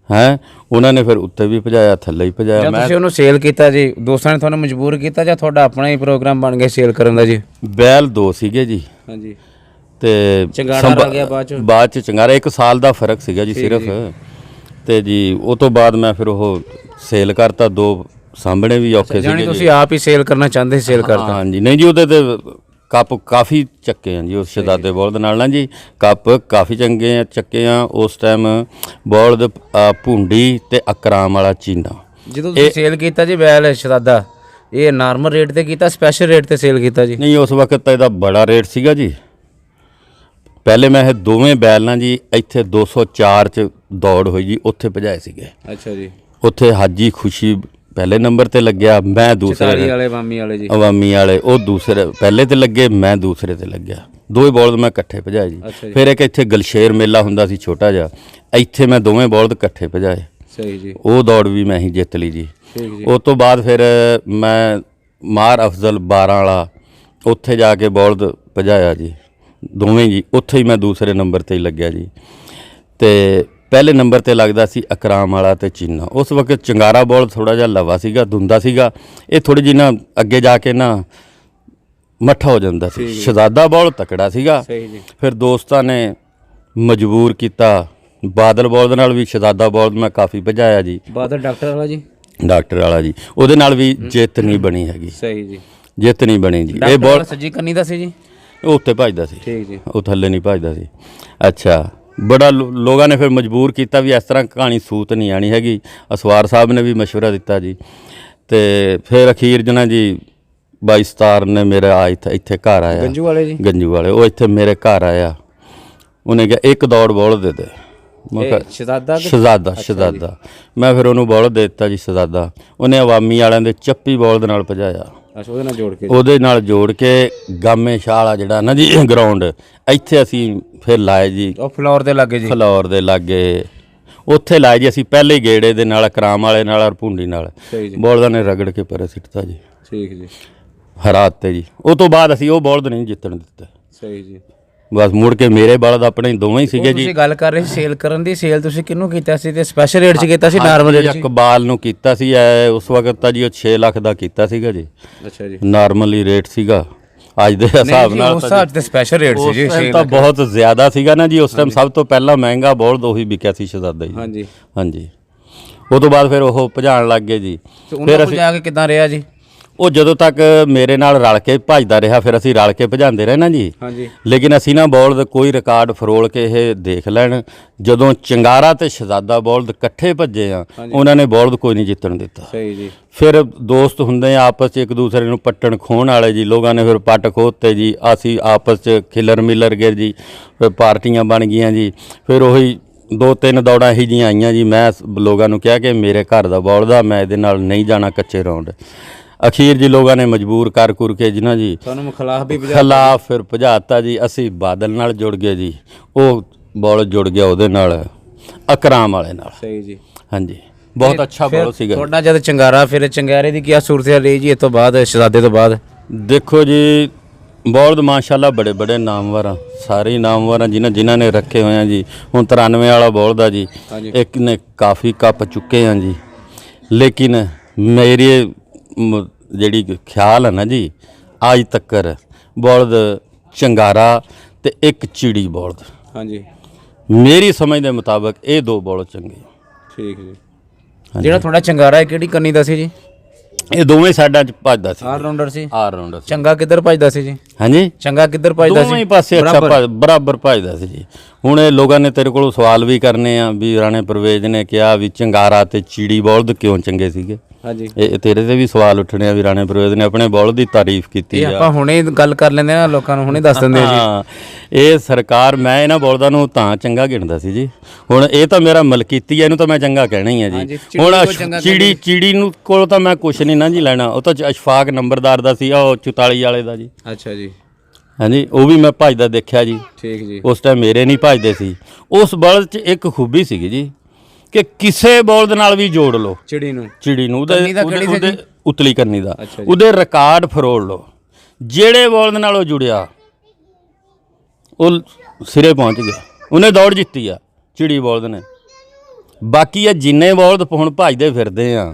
ਹੈ, ਉਹਨਾਂ ਨੇ ਫਿਰ ਉੱਤੇ ਵੀ ਭਜਾਇਆ, ਥੱਲੇ ਹੀ ਭਜਾਇਆ। ਜਦ ਤੁਸੀਂ ਉਹਨੂੰ ਸੇਲ ਕੀਤਾ ਜੀ, ਦੋਸਤਾਂ ਨੇ ਤੁਹਾਨੂੰ ਮਜਬੂਰ ਕੀਤਾ ਜਾਂ ਤੁਹਾਡਾ ਆਪਣਾ ਹੀ ਪ੍ਰੋਗਰਾਮ ਬਣ ਗਿਆ ਸੇਲ ਕਰਨ ਦਾ ਜੀ? ਬੈਲ 2 ਸੀਗੇ ਜੀ, ਹਾਂਜੀ। ਤੇ ਚੰਗਾੜਾ ਰਹਿ ਗਿਆ ਬਾਅਦ ਚ ਚੰਗਾਰਾ 1 ਸਾਲ ਦਾ ਫਰਕ ਸੀਗਾ ਜੀ ਸਿਰਫ। ਤੇ ਜੀ ਉਹ ਤੋਂ ਬਾਅਦ ਮੈਂ ਫਿਰ ਉਹ ਸੇਲ ਕਰਤਾ। 2 ਸਾਹਮਣੇ ਵੀ ਔਖੇ ਸੀਗੇ ਜੀ। ਤੁਸੀਂ ਆਪ ਹੀ ਸੇਲ ਕਰਨਾ ਚਾਹੁੰਦੇ, ਸੇਲ ਕਰਤਾ? ਹਾਂਜੀ। ਨਹੀਂ ਜੀ, ਉਹਦੇ ਤੇ ਕੱਪ ਕਾਫੀ ਚੱਕੇ ਆ ਜੀ ਉਸ ਸ਼ਹਜ਼ਾਦੇ ਬਲਦ ਨਾਲ ਨਾ ਜੀ। ਕੱਪ ਕਾਫੀ ਚੰਗੇ ਆ, ਚੱਕੇ ਆ ਉਸ ਟਾਈਮ। ਬਲਦ ਭੁੰਡੀ ਤੇ ਅਕਰਾਮ ਵਾਲਾ ਚੀਨਾ। ਜਦੋਂ ਤੁਸੀਂ ਸੇਲ ਕੀਤਾ ਜੀ ਬੈਲ ਸ਼ਹਜ਼ਾਦਾ, ਇਹ ਨਾਰਮਲ ਰੇਟ ਤੇ ਕੀਤਾ, ਸਪੈਸ਼ਲ ਰੇਟ ਤੇ ਸੇਲ ਕੀਤਾ ਜੀ? ਨਹੀਂ, ਉਸ ਵਕਤ ਤਾਂ ਇਹਦਾ ਬੜਾ ਰੇਟ ਸੀਗਾ ਜੀ। ਪਹਿਲੇ ਮੈਂ ਇਹ ਦੋਵੇਂ ਬੈਲ ਨਾਲ ਜੀ ਇੱਥੇ 204 ਚ ਦੌੜ ਹੋਈ ਜੀ, ਉੱਥੇ ਭਜਾਏ ਸੀਗੇ। ਅੱਛਾ ਜੀ। ਉੱਥੇ ਹਾਜੀ ਖੁਸ਼ੀ ਪਹਿਲੇ ਨੰਬਰ ਤੇ ਲੱਗਿਆ, ਮੈਂ ਦੂਸਰੇ ਵਾਲੇ ਅਵਾਮੀ ਵਾਲੇ ਜੀ, ਅਵਾਮੀ ਵਾਲੇ ਉਹ ਦੂਸਰੇ ਪਹਿਲੇ ਤੇ ਲੱਗੇ, ਮੈਂ ਦੂਸਰੇ ਤੇ ਲੱਗਿਆ। 2 ਬਲਦ ਮੈਂ ਇਕੱਠੇ ਭਜਾਏ ਜੀ। ਫਿਰ ਇੱਕ ਇੱਥੇ ਗਲਸ਼ੇਰ ਮੇਲਾ ਹੁੰਦਾ ਸੀ ਛੋਟਾ ਜਿਹਾ, ਇੱਥੇ ਮੈਂ ਦੋਵੇਂ ਬਲਦ ਇਕੱਠੇ ਭਜਾਏ। ਸਹੀ ਜੀ। ਉਹ ਦੌੜ ਵੀ ਮੈਂ ਹੀ ਜਿੱਤ ਲਈ ਜੀ। ਠੀਕ ਜੀ। ਉਸ ਤੋਂ ਬਾਅਦ ਫਿਰ ਮੈਂ ਮਾਰ ਅਫਜ਼ਲ 12 ਵਾਲਾ ਉੱਥੇ ਜਾ ਕੇ ਬਲਦ ਭਜਾਇਆ ਜੀ, ਦੋਵੇਂ ਜੀ। ਉੱਥੇ ਹੀ ਮੈਂ ਦੂਸਰੇ ਨੰਬਰ ਤੇ ਹੀ ਲੱਗਿਆ ਜੀ। ਤੇ ਪਹਿਲੇ ਨੰਬਰ ਤੇ ਲੱਗਦਾ ਸੀ ਅਕਰਾਮ ਵਾਲਾ ਤੇ ਚੀਨਾ। ਉਸ ਵਕਤ ਚੰਗਾਰਾ ਬਲਦ ਥੋੜਾ ਜਿਹਾ ਲਵਾ ਸੀਗਾ, ਦੁੰਦਾ ਸੀਗਾ। ਇਹ ਥੋੜੀ ਜਿਹੀ ਨਾ ਅੱਗੇ ਜਾ ਕੇ ਨਾ ਮੱਠਾ ਹੋ ਜਾਂਦਾ ਸੀ। ਸ਼ਹਜ਼ਾਦਾ ਬਲਦ ਤਕੜਾ ਸੀਗਾ। ਫਿਰ ਦੋਸਤਾਂ ਨੇ ਮਜਬੂਰ ਕੀਤਾ। ਬਾਦਲ ਬਲਦ ਨਾਲ ਵੀ ਸ਼ਹਜ਼ਾਦਾ ਬਲਦ ਮੈਂ ਕਾਫੀ ਭਜਾਇਆ ਜੀ। ਬਾਦਲ ਡਾਕਟਰ ਵਾਲਾ ਜੀ? ਡਾਕਟਰ ਵਾਲਾ ਜੀ। ਉਹਦੇ ਨਾਲ ਵੀ ਜਿੱਤ ਨਹੀਂ ਬਣੀ ਹੈਗੀ। ਸਹੀ ਜੀ। ਜਿੱਤ ਨਹੀਂ ਬਣੀ ਜੀ। ਇਹ ਬਲਦ ਸੱਜੀ ਕੰਨੀ ਦਾ ਸੀ ਜੀ? ਉਹ ਉੱਤੇ ਭੱਜਦਾ ਸੀ। ਠੀਕ ਜੀ। ਉਹ ਥੱਲੇ ਨਹੀਂ ਭੱਜਦਾ ਸੀ। ਅੱਛਾ। ਬੜਾ ਲੋਕਾਂ ਨੇ ਫਿਰ ਮਜਬੂਰ ਕੀਤਾ ਵੀ ਇਸ ਤਰ੍ਹਾਂ ਕਹਾਣੀ ਸੂਤ ਨਹੀਂ ਆਣੀ ਹੈਗੀ। ਅਸਵਾਰ ਸਾਹਿਬ ਨੇ ਵੀ ਮਸ਼ਵਰਾ ਦਿੱਤਾ ਜੀ। ਤੇ ਫਿਰ ਅਖੀਰ ਜਨਾ ਜੀ 22 ਸਤਾਰ ਨੇ ਮੇਰਾ ਇੱਥੇ ਘਰ ਆਇਆ। ਗੰਜੂ ਵਾਲੇ ਜੀ? ਗੰਜੂ ਵਾਲੇ। ਉਹ ਇੱਥੇ ਮੇਰੇ ਘਰ ਆਇਆ। ਉਹਨੇ ਕਿਹਾ 1 ਦੌੜ ਬਲਦ ਦੇ ਦੇ। ਸ਼ਹਜ਼ਾਦਾ। ਮੈਂ ਫਿਰ ਉਹਨੂੰ ਬਲਦ ਦੇ ਦਿੱਤਾ ਜੀ ਸ਼ਹਜ਼ਾਦਾ। ਉਹਨੇ ਅਵਾਮੀ ਵਾਲਿਆਂ ਦੇ ਚੱਪੀ ਬਲਦ ਨਾਲ ਭਜਾਇਆ। ਅੱਛਾ, ਉਹਦੇ ਨਾਲ ਜੋੜ ਕੇ ਗਾਮੇ ਸ਼ਾਹ ਵਾਲਾ ਜਿਹੜਾ ਨਾ ਜੀ ਗਰਾਊਂਡ, ਇੱਥੇ ਅਸੀਂ ਫਿਰ ਲਾਏ ਜੀ। ਉਹ ਫਲੋਰ ਦੇ ਲਾਗੇ ਜੀ? ਫਲੋਰ ਦੇ ਲਾਗੇ ਉੱਥੇ ਲਾਏ ਜੀ ਅਸੀਂ ਪਹਿਲੇ ਗੇੜੇ ਦੇ ਨਾਲ, ਅਕਰਾਮ ਵਾਲੇ ਨਾਲ ਔਰ ਭੁੰਡੀ ਨਾਲ। ਬਲਦਾਂ ਨੇ ਰਗੜ ਕੇ ਪਰੇ ਸਿੱਟਤਾ ਜੀ। ਠੀਕ ਜੀ। ਹਰਾਤੇ ਜੀ। ਉਹ ਤੋਂ ਬਾਅਦ ਅਸੀਂ ਉਹ ਬਲਦ ਨਹੀਂ ਜਿੱਤਣ ਦਿੱਤੇ। ਸਹੀ ਜੀ। ਬਸ ਮੁੜ ਕੇ ਮੇਰੇ ਬਲਦ ਆਪਣੇ ਦੋਵੇਂ ਹੀ ਸੀਗੇ ਜੀ। ਤੁਸੀਂ ਗੱਲ ਕਰ ਰਹੇ ਸੀ ਸੇਲ ਕਰਨ ਦੀ, ਸੇਲ ਤੁਸੀਂ ਕਿਹਨੂੰ ਕੀਤਾ ਸੀ ਤੇ ਸਪੈਸ਼ਲ ਰੇਟ 'ਚ ਕੀਤਾ ਸੀ ਨਾਰਮਲ ਰੇਟ 'ਚ? ਇਕਬਾਲ ਨੂੰ ਕੀਤਾ ਸੀ। ਉਸ ਵਕਤ ਤਾਂ ਜੀ ਉਹ 6 ਲੱਖ ਦਾ ਕੀਤਾ ਸੀਗਾ ਜੀ। ਅੱਛਾ ਜੀ। ਨਾਰਮਲੀ ਰੇਟ ਸੀਗਾ ਅੱਜ ਦੇ ਹਿਸਾਬ ਨਾਲ। ਉਸ ਹਿਸਾਬ ਤੇ ਸਪੈਸ਼ਲ ਰੇਟ ਸੀ ਜੀ। ਤਾਂ ਬਹੁਤ ਜ਼ਿਆਦਾ ਸੀਗਾ ਨਾ ਜੀ। ਉਸ ਟਾਈਮ ਸਭ ਤੋਂ ਪਹਿਲਾਂ ਮਹਿੰਗਾ ਬਲਦ ਉਹੀ ਵਿਕਿਆ ਸੀ ਸ਼ਹਜ਼ਾਦਾ ਜੀ। ਹਾਂਜੀ ਹਾਂਜੀ। ਉਹ ਤੋਂ ਬਾਅਦ ਫਿਰ ਉਹ ਭਜਾਣ ਲੱਗ ਗਏ ਜੀ। ਫਿਰ ਅਸੀਂ ਜਾ ਕੇ ਕਿੱਦਾਂ ਰਿਹਾ ਜੀ? ਉਹ ਜਦੋਂ ਤੱਕ ਮੇਰੇ ਨਾਲ ਰਲ ਕੇ ਭੱਜਦਾ ਰਿਹਾ, ਫਿਰ ਅਸੀਂ ਰਲ ਕੇ ਭਜਾਉਂਦੇ ਰਹੇ ਨਾ ਜੀ। ਲੇਕਿਨ ਅਸੀਂ ਨਾ ਬਲਦ ਕੋਈ ਰਿਕਾਰਡ ਫਰੋਲ ਕੇ ਇਹ ਦੇਖ ਲੈਣ, ਜਦੋਂ ਚੰਗਾਰਾ ਤੇ ਸ਼ਹਜ਼ਾਦਾ ਬਲਦ ਇਕੱਠੇ ਭੱਜੇ ਆ, ਉਹਨਾਂ ਨੇ ਬਲਦ ਕੋਈ ਨਹੀਂ ਜਿੱਤਣ ਦਿੱਤਾ। ਸਹੀ ਜੀ। ਫਿਰ ਦੋਸਤ ਹੁੰਦੇ ਆ ਆਪਸ 'ਚ ਇੱਕ ਦੂਸਰੇ ਨੂੰ ਪੱਟਣ ਖੋਹਣ ਵਾਲੇ ਜੀ। ਲੋਕਾਂ ਨੇ ਫਿਰ ਪੱਟ ਖੋਹਤੇ ਜੀ। ਅਸੀਂ ਆਪਸ 'ਚ ਖਿਲਰ ਮਿਲਰ ਗਏ ਜੀ। ਫਿਰ ਪਾਰਟੀਆਂ ਬਣ ਗਈਆਂ ਜੀ। ਫਿਰ ਉਹੀ 2-3 ਦੌੜਾਂ ਇਹੋ ਜਿਹੀਆਂ ਆਈਆਂ ਜੀ। ਮੈਂ ਲੋਕਾਂ ਨੂੰ ਕਿਹਾ ਕਿ ਮੇਰੇ ਘਰ ਦਾ ਬਲਦ ਆ, ਮੈਂ ਇਹਦੇ ਨਾਲ ਨਹੀਂ ਜਾਣਾ ਕੱਚੇ ਰੌਂਡ। ਅਖੀਰ ਜੀ ਲੋਕਾਂ ਨੇ ਮਜਬੂਰ ਕਰ ਕੇ ਜੀ ਨਾ ਜੀ ਤੁਹਾਨੂੰ ਖਿਲਾਫ ਫਿਰ ਭਜਾਤਾ ਜੀ। ਅਸੀਂ ਬਾਦਲ ਨਾਲ ਜੁੜ ਗਏ ਜੀ। ਉਹ ਬਲਦ ਜੁੜ ਗਿਆ ਉਹਦੇ ਨਾਲ, ਅਕਰਾਮ ਵਾਲੇ ਨਾਲ। ਸਹੀ ਜੀ। ਹਾਂਜੀ। ਬਹੁਤ ਅੱਛਾ ਬਲਦ ਸੀਗਾ ਤੁਹਾਡਾ। ਜਦ ਚੰਗਾਰਾ, ਫਿਰ ਚੰਗਾਰੇ ਦੀ ਕੀ ਸੂਰਤ ਰਹੀ ਜੀ ਇਸ ਤੋਂ ਬਾਅਦ, ਸ਼ਹਜ਼ਾਦੇ ਤੋਂ ਬਾਅਦ? ਦੇਖੋ ਜੀ ਬਲਦ ਮਾਸ਼ਾਅੱਲਾ ਬੜੇ ਬੜੇ ਨਾਮਵਰ ਆ, ਸਾਰੇ ਨਾਮਵਰ ਆ ਜਿਨ੍ਹਾਂ ਨੇ ਰੱਖੇ ਹੋਏ ਆ ਜੀ। ਹੁਣ 93 ਵਾਲਾ ਬਲਦ ਆ ਜੀ, ਇੱਕ ਨੇ ਕਾਫੀ ਕੱਪ ਚੁੱਕੇ ਆ ਜੀ। ਲੇਕਿਨ ਮੇਰੀ ਜਿਹੜੀ ਖਿਆਲ ਹੈ ਨਾ ਜੀ, ਅੱਜ ਤੱਕ ਬਲਦ ਚੰਗਾਰਾ ਤੇ ਇੱਕ ਚਿੜੀ ਬਲਦ, ਹਾਂਜੀ, ਮੇਰੀ ਸਮਝ ਦੇ ਮੁਤਾਬਕ ਇਹ 2 ਬਲਦ ਚੰਗੇ। ਠੀਕ ਜੀ। ਜਿਹੜਾ ਤੁਹਾਡਾ ਚੰਗਾਰਾ ਕਿਹੜੀ ਕੰਨੀ ਦਾ ਸੀ ਜੀ? ਇਹ ਦੋਵੇਂ ਸਾਈਡਾਂ 'ਚ ਭੱਜਦਾ ਸੀ। ਆਲ ਰਾਉਂਡਰ ਸੀ? ਆਲ ਰਾਉਂਡਰ। ਚੰਗਾ ਕਿੱਧਰ ਭੱਜਦਾ ਸੀ ਜੀ? ਹਾਂਜੀ, ਚੰਗਾ ਕਿੱਧਰ ਭੱਜਦਾ ਸੀ? ਦੋਵੇਂ ਪਾਸੇ ਅੱਛਾ ਬਰਾਬਰ ਭੱਜਦਾ ਸੀ ਜੀ। ਹੁਣ ਇਹ ਲੋਕਾਂ ਨੇ ਤੇਰੇ ਕੋਲੋਂ ਸਵਾਲ ਵੀ ਕਰਨੇ ਆ ਵੀ ਰਾਣੇ ਪਰਵੇਜ਼ ਨੇ ਕਿਹਾ ਵੀ ਚੰਗਾਰਾ ਤੇ ਚਿੜੀ ਬਲਦ ਕਿਉਂ ਚੰਗੇ ਸੀਗੇ। ਹਾਂਜੀ, ਇਹ ਤੇਰੇ ਤੇ ਵੀ ਸਵਾਲ ਉੱਠਣੇ ਆ ਵੀ ਰਾਣੇ ਪਰਵੇਜ਼ ਨੇ ਆਪਣੇ ਬਲਦ ਦੀ ਤਾਰੀਫ ਕੀਤੀ ਆ। ਆਪਾਂ ਹੁਣੇ ਗੱਲ ਕਰ ਲੈਂਦੇ ਆ, ਲੋਕਾਂ ਨੂੰ ਹੁਣੇ ਦੱਸ ਦਿੰਦੇ ਆ ਜੀ। ਹਾਂ, ਇਹ ਸਰਕਾਰ, ਮੈਂ ਇਹਨਾਂ ਬਲਦਾਂ ਨੂੰ ਤਾਂ ਚੰਗਾ ਗਿਣਦਾ ਸੀ ਜੀ। ਹੁਣ ਇਹ ਤਾਂ ਮੇਰਾ ਮਲਕੀਤੀ ਹੈ, ਇਹਨੂੰ ਤਾਂ ਮੈਂ ਚੰਗਾ ਕਹਿਣਾ ਹੀ ਆ ਜੀ। ਹੁਣ ਚਿੜੀ ਨੂੰ ਕੋਲ ਤਾਂ ਮੈਂ ਕੁਛ ਨਹੀਂ ਨਾ ਜੀ ਲੈਣਾ। ਉਹ ਤਾਂ ਅਸ਼ਫਾਕ ਨੰਬਰਦਾਰ ਦਾ ਸੀ, ਉਹ 44 ਵਾਲੇ ਦਾ ਜੀ। ਅੱਛਾ ਜੀ। ਹਾਂਜੀ, ਉਹ ਵੀ ਮੈਂ ਭੱਜਦਾ ਦੇਖਿਆ ਜੀ। ਠੀਕ ਜੀ। ਉਸ ਟਾਈਮ ਮੇਰੇ ਨਹੀਂ ਭੱਜਦੇ ਸੀ। ਉਸ ਬਲਦ 'ਚ ਇੱਕ ਖੂਬੀ ਸੀਗੀ ਜੀ ਕਿ ਕਿਸੇ ਬਲਦ ਨਾਲ ਵੀ ਜੋੜ ਲਓ ਚਿੜੀ ਨੂੰ, ਉਹਦੇ ਉਤਲੀ ਕਰਨੀ ਦਾ, ਉਹਦੇ ਰਿਕਾਰਡ ਫਰੋਲ ਲਓ। ਜਿਹੜੇ ਬੌਲਦ ਨਾਲ ਉਹ ਜੁੜਿਆ ਉਹ ਸਿਰੇ ਪਹੁੰਚ ਗਿਆ, ਉਹਨੇ ਦੌੜ ਜਿੱਤੀ ਆ ਚਿੜੀ ਬੌਲਦ ਨੇ। ਬਾਕੀ ਆ ਜਿੰਨੇ ਬੌਲਦ ਹੁਣ ਭੱਜਦੇ ਫਿਰਦੇ ਆ,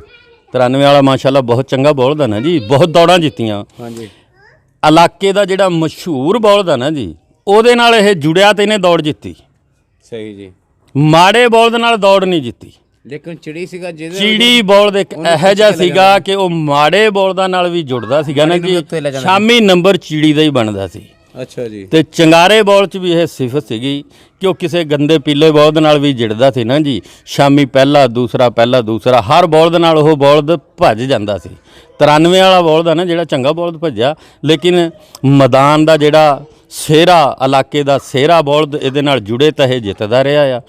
93 ਵਾਲਾ ਮਾਸ਼ਾਅੱਲਾ ਬਹੁਤ ਚੰਗਾ ਬੌਲਦ ਆ ਨਾ ਜੀ, ਬਹੁਤ ਦੌੜਾਂ ਜਿੱਤੀਆਂ। ਹਾਂਜੀ, ਇਲਾਕੇ ਦਾ ਜਿਹੜਾ ਮਸ਼ਹੂਰ ਬੌਲਦ ਆ ਨਾ ਜੀ, ਉਹਦੇ ਨਾਲ ਇਹ ਜੁੜਿਆ ਤੇ ਇਹਨੇ ਦੌੜ ਜਿੱਤੀ। ਸਹੀ ਜੀ। ਮਾੜੇ ਬੌਲਦ ਨਾਲ ਦੌੜ ਨਹੀਂ ਜਿੱਤੀ। ਲੇਕਿਨ ਚਿੜੀ ਸੀਗਾ ਜਿਹਦੇ ਚਿੜੀ ਬੌਲਦ ਇੱਕ ਇਹੋ ਜਿਹਾ ਸੀਗਾ ਕਿ ਉਹ ਮਾੜੇ ਬੌਲਦਾਂ ਨਾਲ ਵੀ ਜੁੜਦਾ ਸੀਗਾ ਨਾ ਜੀ, ਸ਼ਾਮੀ ਨੰਬਰ ਚਿੜੀ ਦਾ ਹੀ ਬਣਦਾ ਸੀ। ਅੱਛਾ ਜੀ। ਤੇ ਚੰਗਾਰੇ ਬੌਲ 'ਚ ਵੀ ਇਹ ਸਿਫਤ ਸੀਗੀ ਕਿ ਉਹ ਕਿਸੇ ਗੰਦੇ ਪੀਲੇ ਬੌਲਦ ਨਾਲ ਵੀ ਜਿੜਦਾ ਸੀ ਨਾ ਜੀ, ਸ਼ਾਮੀ ਪਹਿਲਾ ਦੂਸਰਾ ਹਰ ਬੌਲਦ ਨਾਲ ਉਹ ਬੌਲਦ ਭੱਜ ਜਾਂਦਾ ਸੀ। 93 ਵਾਲਾ ਬੌਲਦ ਆ ਨਾ ਜਿਹੜਾ, ਚੰਗਾ ਬੌਲਦ ਭੱਜਿਆ, ਲੇਕਿਨ ਮੈਦਾਨ ਦਾ ਜਿਹੜਾ ਸਿਹਰਾ, ਇਲਾਕੇ ਦਾ ਸਿਹਰਾ ਬੌਲਦ ਇਹਦੇ ਨਾਲ ਜੁੜੇ ਤਾਂ ਇਹ ਜਿੱਤਦਾ ਰਿਹਾ ਆ।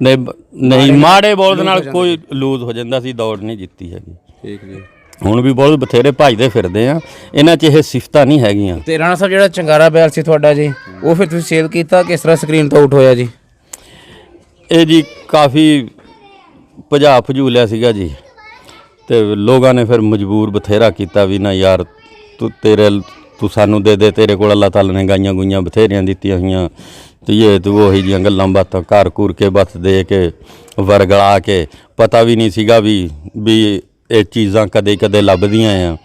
ਨਹੀਂ ਮਾੜੇ ਬੌਲਦ ਨਾਲ ਕੋਈ ਲੂਜ਼ ਹੋ ਜਾਂਦਾ ਸੀ, ਦੌੜ ਨਹੀਂ ਜਿੱਤੀ ਹੈਗੀ। ਠੀਕ ਜੀ। ਹੁਣ ਵੀ ਬਹੁਤ ਬਥੇਰੇ ਭੱਜਦੇ ਫਿਰਦੇ ਆ, ਇਹਨਾਂ 'ਚ ਇਹ ਸਿਫਤਾਂ ਨਹੀਂ ਹੈਗੀਆਂ। ਤੇ ਰਾਣਾ ਸਾਹਿਬ ਜਿਹੜਾ ਚੰਗਾਰਾ ਬੈਲ ਸੀ ਤੁਹਾਡਾ ਜੀ, ਉਹ ਫਿਰ ਤੁਸੀਂ ਸੇਲ ਕੀਤਾ, ਕਿਸ ਤਰ੍ਹਾਂ ਸਕਰੀਨ ਤੋਂ ਆਊਟ ਹੋਇਆ ਜੀ? ਇਹ ਜੀ ਕਾਫੀ ਭਜਾ ਭਜੂਲਿਆ ਸੀਗਾ ਜੀ, ਤੇ ਲੋਕਾਂ ਨੇ ਫਿਰ ਮਜਬੂਰ ਬਥੇਰਾ ਕੀਤਾ ਵੀ ਨਾ ਯਾਰ ਤੂੰ ਸਾਨੂੰ ਦੇ, ਤੇਰੇ ਕੋਲ ਅੱਲਾਹ ਤਾਲਾ ਨੇ ਗਾਈਆਂ ਗੁਈਆਂ ਬਥੇਰੀਆਂ ਦਿੱਤੀਆਂ ਹੋਈਆਂ, ਤੇ ਇਹ ਤੂੰ ਉਹੀ ਜਿਹੀਆਂ ਗੱਲਾਂ ਬਾਤਾਂ ਘਰ ਘੂਰ ਕੇ ਬਸ ਦੇ ਕੇ ਵਰਗਲਾ ਕੇ, ਪਤਾ ਵੀ ਨਹੀਂ ਸੀਗਾ ਵੀ ਇਹ ਚੀਜ਼ਾਂ ਕਦੇ ਲੱਭਦੀਆਂ ਆ।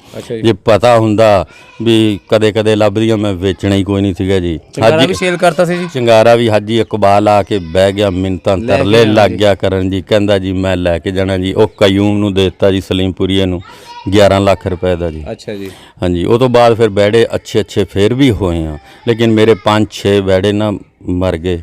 ਜੇ ਪਤਾ ਹੁੰਦਾ ਵੀ ਕਦੇ ਲੱਭਦੀਆਂ, ਮੈਂ ਵੇਚਣਾ ਹੀ ਕੋਈ ਨਹੀਂ ਸੀਗਾ ਜੀ। ਚੰਗਾਰਾ ਵੀ ਸੇਲ ਕਰਤਾ ਸੀ ਜੀ? ਚੰਗਾਰਾ ਵੀ ਹਾਜੀ ਇਕਬਾਲ ਆ ਕੇ ਬਹਿ ਗਿਆ, ਮਿੰਨਤਾਂ ਤਰਲੇ ਲੱਗ ਗਿਆ ਕਰਨ ਜੀ, ਕਹਿੰਦਾ ਜੀ ਮੈਂ ਲੈ ਕੇ ਜਾਣਾ ਜੀ। ਉਹ ਕਯੂਮ ਨੂੰ ਦੇ ਦਿੱਤਾ ਜੀ, ਸਲੀਮਪੁਰੀਏ ਨੂੰ 11 ਲੱਖ ਰੁਪਏ ਦਾ ਜੀ। ਅੱਛਾ ਜੀ। ਹਾਂਜੀ, ਉਹ ਤੋਂ ਬਾਅਦ ਫਿਰ ਬੈੜੇ ਅੱਛੇ ਫਿਰ ਵੀ ਹੋਏ ਆ, ਲੇਕਿਨ ਮੇਰੇ 5-6 ਬੈੜੇ ਨਾ ਮਰ ਗਏ,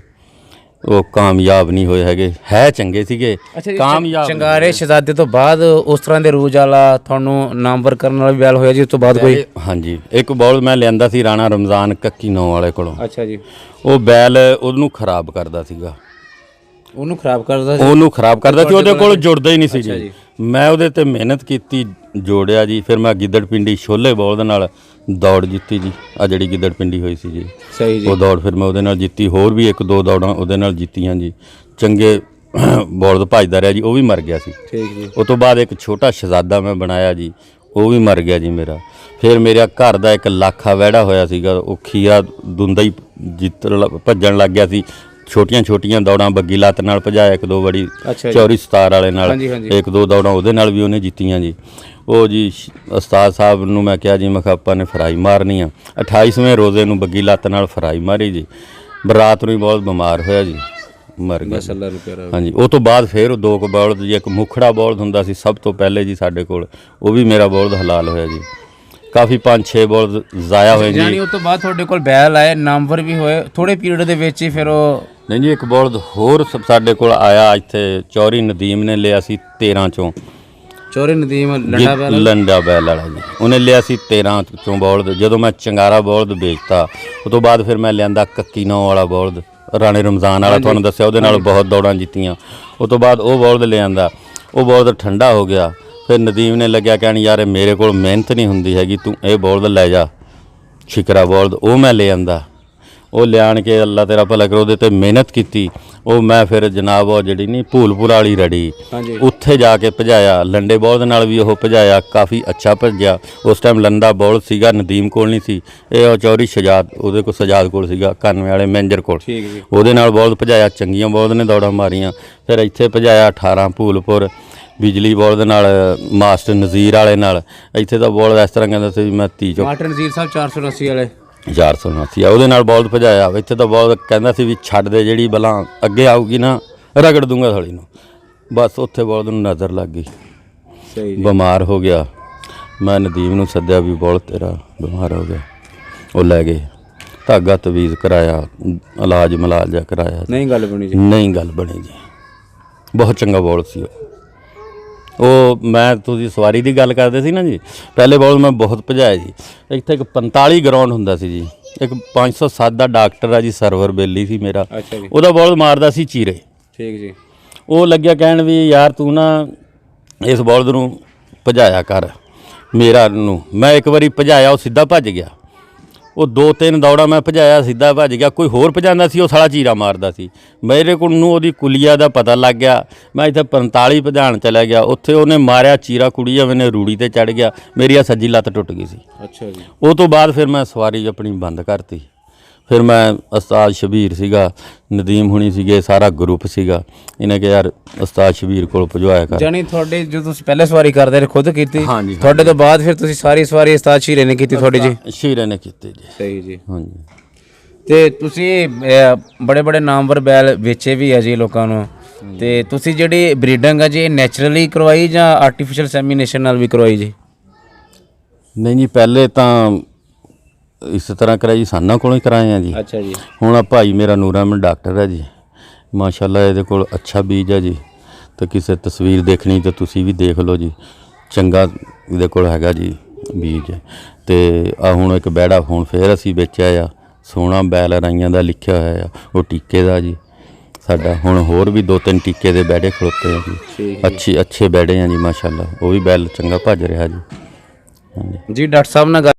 ਉਹ ਕਾਮਯਾਬ ਨਹੀਂ ਹੋਏ ਹੈਗੇ। ਹੈ ਚੰਗੇ ਸੀਗੇ, ਕਾਮਯਾਬ। ਚੰਗਾਰੇ ਸ਼ਹਿਜ਼ਾਦੇ ਤੋਂ ਬਾਅਦ ਉਸ ਤਰ੍ਹਾਂ ਦੇ ਰੂਜ ਵਾਲਾ ਤੁਹਾਨੂੰ ਨਾਮਵਰ ਕਰਨ ਵਾਲਾ ਵੀ ਬੈਲ ਹੋਇਆ ਜੀ ਉਸ ਤੋਂ ਬਾਅਦ ਕੋਈ? ਹਾਂਜੀ, ਇੱਕ ਬੌਲ ਮੈਂ ਲਿਆਂਦਾ ਸੀ ਰਾਣਾ ਰਮਜ਼ਾਨ ਕੱਕੀ 9 ਵਾਲੇ ਕੋਲੋਂ। ਅੱਛਾ ਜੀ। ਉਹ ਬੈਲ ਉਹਨੂੰ ਖਰਾਬ ਕਰਦਾ ਸੀਗਾ, ਉਹਨੂੰ ਖਰਾਬ ਕਰਦਾ ਸੀ, ਉਹਦੇ ਕੋਲ ਜੁੜਦਾ ਹੀ ਨਹੀਂ ਸੀ ਜੀ। ਮੈਂ ਉਹਦੇ ਤੇ ਮਿਹਨਤ ਕੀਤੀ, ਜੋੜਿਆ ਜੀ। ਫਿਰ ਮੈਂ ਗਿੱਦੜ ਪਿੰਡੀ ਛੋਲੇ ਬੌਲਦ ਨਾਲ ਦੌੜ ਜਿੱਤੀ ਜੀ, ਆ ਜਿਹੜੀ ਗਿੱਦੜ ਪਿੰਡੀ ਹੋਈ ਸੀ ਜੀ। ਸਹੀ ਜੀ। ਉਹ ਦੌੜ ਫਿਰ ਮੈਂ ਉਹਦੇ ਨਾਲ ਜਿੱਤੀ, ਹੋਰ ਵੀ 1-2 ਦੌੜਾਂ ਉਹਦੇ ਨਾਲ ਜਿੱਤੀਆਂ ਜੀ। ਚੰਗੇ ਬੌਲਦ ਭੱਜਦਾ ਰਿਹਾ ਜੀ, ਉਹ ਵੀ ਮਰ ਗਿਆ ਸੀ। ਠੀਕ ਜੀ। ਉਹ ਤੋਂ ਬਾਅਦ ਇੱਕ ਛੋਟਾ ਸ਼ਹਿਜ਼ਾਦਾ ਮੈਂ ਬਣਾਇਆ ਜੀ, ਉਹ ਵੀ ਮਰ ਗਿਆ ਜੀ ਮੇਰਾ। ਫਿਰ ਮੇਰਾ ਘਰ ਦਾ ਇੱਕ ਲਾਖਾ ਵਹਿੜਾ ਹੋਇਆ ਸੀਗਾ, ਉਹ ਖੀਰਾ ਦੁੰਦਾ ਹੀ ਭੱਜਣ ਲੱਗ ਗਿਆ ਸੀ। ਛੋਟੀਆਂ ਦੌੜਾਂ ਬੱਗੀ ਲੱਤ ਨਾਲ ਭਜਾਇਆ, 1-2 ਵਾਰੀ ਚੌਰੀ ਸਤਾਰ ਵਾਲੇ ਨਾਲ, 1-2 ਦੌੜਾਂ ਉਹਦੇ ਨਾਲ ਵੀ ਉਹਨੇ ਜਿੱਤੀਆਂ ਜੀ। ਉਹ ਜੀ ਉਸਤਾਦ ਸਾਹਿਬ ਨੂੰ ਮੈਂ ਕਿਹਾ ਜੀ, ਮੈਂ ਕਿਹਾ ਆਪਾਂ ਨੇ ਫਰਾਈ ਮਾਰਨੀ ਆ। 28ਵੇਂ ਰੋਜ਼ੇ ਨੂੰ ਬੱਗੀ ਲੱਤ ਨਾਲ ਫਰਾਈ ਮਾਰੀ ਜੀ, ਰਾਤ ਨੂੰ ਹੀ ਬਹੁਤ ਬਿਮਾਰ ਹੋਇਆ ਜੀ, ਮਰ ਗਿਆ। ਹਾਂਜੀ, ਉਹ ਤੋਂ ਬਾਅਦ ਫਿਰ 2 ਬੌਲਦ ਜੀ, ਇੱਕ ਮੁਖੜਾ ਬੌਲਦ ਹੁੰਦਾ ਸੀ ਸਭ ਤੋਂ ਪਹਿਲੇ ਜੀ ਸਾਡੇ ਕੋਲ, ਉਹ ਵੀ ਮੇਰਾ ਬੌਲਦ ਹਲਾਲ ਹੋਇਆ ਜੀ। ਕਾਫੀ 5-6 ਬੌਲਦ ਜ਼ਾਇਆ ਹੋਏ ਜੀ। ਯਾਨੀ ਉਸ ਤੋਂ ਬਾਅਦ ਤੁਹਾਡੇ ਕੋਲ ਬੈਲ ਆਏ, ਨਾਮਵਰ ਵੀ ਹੋਏ ਥੋੜੇ ਪੀਰੀਅਡ ਦੇ ਵਿੱਚ ਹੀ? ਫਿਰ ਉਹ ਨਹੀਂ ਜੀ, ਇੱਕ ਬੌਲਦ ਹੋਰ ਸਾਡੇ ਕੋਲ ਆਇਆ ਇੱਥੇ, ਚੌਰੀ ਨਦੀਮ ਨੇ ਲਿਆ ਸੀ 13 ਚੋਂ। ਚੌਰੀ ਨਦੀਮ ਲੰਡਾ ਬੈਲ ਵਾਲਾ ਜੀ, ਉਹਨੇ ਲਿਆ ਸੀ 13 ਚੋਂ ਬੌਲਦ। ਜਦੋਂ ਮੈਂ ਚੰਗਾਰਾ ਬੌਲਦ ਵੇਚਤਾ, ਉਹ ਤੋਂ ਬਾਅਦ ਫਿਰ ਮੈਂ ਲਿਆਂਦਾ ਕੱਕੀ 9 ਵਾਲਾ ਬੌਲਦ, ਰਾਣੇ ਰਮਜ਼ਾਨ ਵਾਲਾ, ਤੁਹਾਨੂੰ ਦੱਸਿਆ, ਉਹਦੇ ਨਾਲ ਬਹੁਤ ਦੌੜਾਂ ਜਿੱਤੀਆਂ। ਉਹ ਤੋਂ ਬਾਅਦ ਉਹ ਬੌਲਦ ਲਿਆਂਦਾ, ਉਹ ਬੌਲਦ ਠੰਡਾ ਹੋ ਗਿਆ। ਫਿਰ ਨਦੀਮ ਨੇ ਲੱਗਿਆ ਕਹਿਣ, ਯਾਰ ਮੇਰੇ ਕੋਲ ਮਿਹਨਤ ਨਹੀਂ ਹੁੰਦੀ ਹੈਗੀ, ਤੂੰ ਇਹ ਬੌਲਦ ਲੈ ਜਾ, ਛਿਕਰਾ ਬੌਲਦ। ਉਹ ਮੈਂ ਲੈ ਆਂਦਾ, ਉਹ ਲਿਆਣ ਕੇ ਅੱਲਾ ਤੇਰਾ ਭਲਾ ਕਰੋ, ਉਹਦੇ ਤੇ ਮਿਹਨਤ ਕੀਤੀ। ਉਹ ਮੈਂ ਫਿਰ ਜਨਾਬ ਉਹ ਜਿਹੜੀ ਨਹੀਂ ਭੂਲਪੁਰ ਵਾਲੀ ਰੜੀ, ਉੱਥੇ ਜਾ ਕੇ ਭਜਾਇਆ। ਲੰਡੇ ਬੌਲਦ ਨਾਲ ਵੀ ਉਹ ਭਜਾਇਆ, ਕਾਫੀ ਅੱਛਾ ਭੱਜਿਆ। ਉਸ ਟਾਈਮ ਲੰਡਾ ਬੌਲਦ ਸੀਗਾ, ਨਦੀਮ ਕੋਲ ਨਹੀਂ ਸੀ, ਇਹ ਚੌਰੀ ਸ਼ਜਾਦ, ਉਹਦੇ ਕੋਲ ਸਜਾਦ ਕੋਲ ਸੀਗਾ, 91 ਵਾਲੇ ਮੈਨੇਜਰ ਕੋਲ। ਉਹਦੇ ਨਾਲ ਬੌਲਦ ਭਜਾਇਆ, ਚੰਗੀਆਂ ਬੌਲਦ ਨੇ ਦੌੜਾਂ ਮਾਰੀਆਂ। ਫਿਰ ਇੱਥੇ ਭਜਾਇਆ 18 ਭੂਲਪੁਰ ਬਿਜਲੀ ਬੌਲਦ ਨਾਲ, ਮਾਸਟਰ ਨਜ਼ੀਰ ਵਾਲੇ ਨਾਲ। ਇੱਥੇ ਤਾਂ ਬੌਲਦ ਇਸ ਤਰ੍ਹਾਂ ਕਹਿੰਦਾ ਸੀ ਮੈਂ 30 ਮਾਸਟਰ ਨਜ਼ੀਰ ਸਾਹਿਬ 479 ਵਾਲੇ 479 ਆ, ਉਹਦੇ ਨਾਲ ਬੌਲਦ ਭਜਾਇਆ। ਇੱਥੇ ਤਾਂ ਬੌਲਦ ਕਹਿੰਦਾ ਸੀ ਵੀ ਛੱਡ ਦੇ, ਜਿਹੜੀ ਬਲਾਂ ਅੱਗੇ ਆਊਗੀ ਨਾ ਰਗੜ ਦੂੰਗਾ ਥੋੜੀ ਨੂੰ। ਬਸ ਉੱਥੇ ਬੌਲਦ ਨੂੰ ਨਜ਼ਰ ਲੱਗ ਗਈ, ਬਿਮਾਰ ਹੋ ਗਿਆ। ਮੈਂ ਨਦੀਮ ਨੂੰ ਸੱਦਿਆ ਵੀ ਬੌਲਦ ਤੇਰਾ ਬਿਮਾਰ ਹੋ ਗਿਆ। ਉਹ ਲੈ ਗਏ, ਧਾਗਾ ਤਵੀਜ਼ ਕਰਾਇਆ, ਇਲਾਜ ਮਲਾਜ ਜਿਹਾ ਕਰਾਇਆ, ਨਹੀਂ ਗੱਲ ਬਣੀ ਜੀ। ਬਹੁਤ ਚੰਗਾ ਬੌਲਦ ਸੀ ਉਹ। ਮੈਂ ਤੁਸੀਂ ਸਵਾਰੀ ਦੀ ਗੱਲ ਕਰਦੇ ਸੀ ਨਾ ਜੀ, ਪਹਿਲੇ ਬੌਲਦ ਮੈਂ ਬਹੁਤ ਭਜਾਇਆ ਜੀ। ਇੱਥੇ ਇੱਕ 45 ਗਰਾਊਂਡ ਹੁੰਦਾ ਸੀ ਜੀ, ਇੱਕ 507 ਦਾ ਡਾਕਟਰ ਆ ਜੀ, ਸਰਵਰ ਬੇਲੀ ਸੀ ਮੇਰਾ, ਉਹਦਾ ਬੌਲਦ ਮਾਰਦਾ ਸੀ ਚੀਰੇ। ਠੀਕ ਜੀ। ਉਹ ਲੱਗਿਆ ਕਹਿਣ ਵੀ ਯਾਰ ਤੂੰ ਨਾ ਇਸ ਬੌਲਦ ਨੂੰ ਭਜਾਇਆ ਕਰ ਮੇਰਾ ਨੂੰ। ਮੈਂ ਇੱਕ ਵਾਰੀ ਭਜਾਇਆ, ਉਹ ਸਿੱਧਾ ਭੱਜ ਗਿਆ। ਉਹ 2-3 ਦੌੜਾ ਮੈਂ ਭਜਾਇਆ, ਸਿੱਧਾ ਭੱਜ ਗਿਆ। ਕੋਈ ਹੋਰ ਭਜਾਉਂਦਾ ਸੀ, ਉਹ ਸਾਲਾ ਚੀਰਾ ਮਾਰਦਾ ਸੀ। ਮੇਰੇ ਕੋਲ ਨੂੰ ਉਹਦੀ ਕੁਲੀਆ ਦਾ ਪਤਾ ਲੱਗ ਗਿਆ। ਮੈਂ ਇੱਥੇ 45 ਭਜਾਣ ਚਲਾ ਗਿਆ, ਉੱਥੇ ਉਹਨੇ ਮਾਰਿਆ ਚੀਰਾ, ਕੁੜੀਆ ਮੈਨੇ ਰੂੜੀ ਤੇ ਚੜ ਗਿਆ, ਮੇਰੀ ਆ ਸੱਜੀ ਲੱਤ ਟੁੱਟ ਗਈ ਸੀ। ਅੱਛਾ ਜੀ। ਉਹ ਤੋਂ ਬਾਅਦ ਫਿਰ ਮੈਂ ਸਵਾਰੀ ਆਪਣੀ ਬੰਦ ਕਰਤੀ। ਫਿਰ ਮੈਂ ਉਸਤਾਦ ਸ਼ਬੀਰ ਸੀਗਾ, ਨਦੀਮ ਹੁਣੀ ਸੀਗੇ, ਸਾਰਾ ਗਰੁੱਪ ਸੀਗਾ। ਇਹਨੇ ਕਿਹਾ ਯਾਰ ਉਸਤਾਦ ਸ਼ਬੀਰ ਕੋਲ ਭਜਵਾਇਆ ਕਰ। ਜਾਨੀ ਤੁਹਾਡੇ ਜਦੋਂ ਤੁਸੀਂ ਪਹਿਲੇ ਸਵਾਰੀ ਕਰਦੇ ਰਹੇ ਖੁਦ ਕੀਤੀ? ਹਾਂਜੀ। ਤੁਹਾਡੇ ਤੋਂ ਬਾਅਦ ਫਿਰ ਤੁਸੀਂ ਸਾਰੀ ਸਵਾਰੀ ਉਸਤਾਦ ਸ਼ੀਰੇ ਨੇ ਕੀਤੀ ਤੁਹਾਡੀ ਜੀ? ਸ਼ੀਰੇ ਨੇ ਕੀਤੀ ਜੀ। ਸਹੀ ਜੀ। ਹਾਂਜੀ। ਤੇ ਤੁਸੀਂ ਬੜੇ ਬੜੇ ਨਾਮਵਰ ਬੈਲ ਵੇਚੇ ਵੀ ਆ ਜੀ ਲੋਕਾਂ ਨੂੰ, ਤੇ ਤੁਸੀਂ ਜਿਹੜੀ ਬਰੀਡਿੰਗ ਆ ਜੀ ਇਹ ਨੈਚੁਰਲੀ ਕਰਵਾਈ ਜਾਂ ਆਰਟੀਫੀਸ਼ੀਅਲ ਸੈਮੀਨੇਸ਼ਨ ਨਾਲ ਵੀ ਕਰਵਾਈ ਜੀ? ਨਹੀਂ ਜੀ, ਪਹਿਲੇ ਤਾਂ ਇਸ ਤਰ੍ਹਾਂ ਕਰਾਈ, ਸਾਨਾ ਕੋਲੋਂ ਹੀ ਕਰਾਏ ਆ ਜੀ। ਅੱਛਾ ਜੀ। ਹੁਣ ਆ ਭਾਈ ਮੇਰਾ ਨੂਰ ਅਹਿਮਦ ਡਾਕਟਰ ਹੈ ਜੀ, ਮਾਸ਼ਾਅੱਲਾ ਇਹਦੇ ਕੋਲ ਅੱਛਾ ਬੀਜ ਹੈ ਜੀ। ਤੇ ਕਿਸੇ ਤਸਵੀਰ ਦੇਖਣੀ ਤਾਂ ਤੁਸੀਂ ਵੀ ਦੇਖ ਲਓ ਜੀ, ਚੰਗਾ ਇਹਦੇ ਕੋਲ ਹੈਗਾ ਜੀ ਬੀਜ। ਤੇ ਆ ਹੁਣ ਇੱਕ ਬੈੜਾ ਹੁਣ ਫੇਰ ਅਸੀਂ ਵੇਚਿਆ ਆ, ਸੋਹਣਾ ਬੈਲ ਰਾਈਆਂ ਦਾ ਲਿਖਿਆ ਹੋਇਆ ਆ, ਉਹ ਟੀਕੇ ਦਾ ਜੀ ਸਾਡਾ। ਹੁਣ ਹੋਰ ਵੀ 2-3 ਟੀਕੇ ਦੇ ਬੈੜੇ ਖਲੋਤੇ ਆ ਜੀ, ਅੱਛੇ ਬੈੜੇ ਆ ਜੀ ਮਾਸ਼ਾਅੱਲਾ। ਉਹ ਵੀ ਬੈਲ ਚੰਗਾ ਭੱਜ ਰਿਹਾ ਜੀ। ਹਾਂਜੀ ਜੀ। ਡਾਕਟਰ ਸਾਹਿਬ ਨਾਲ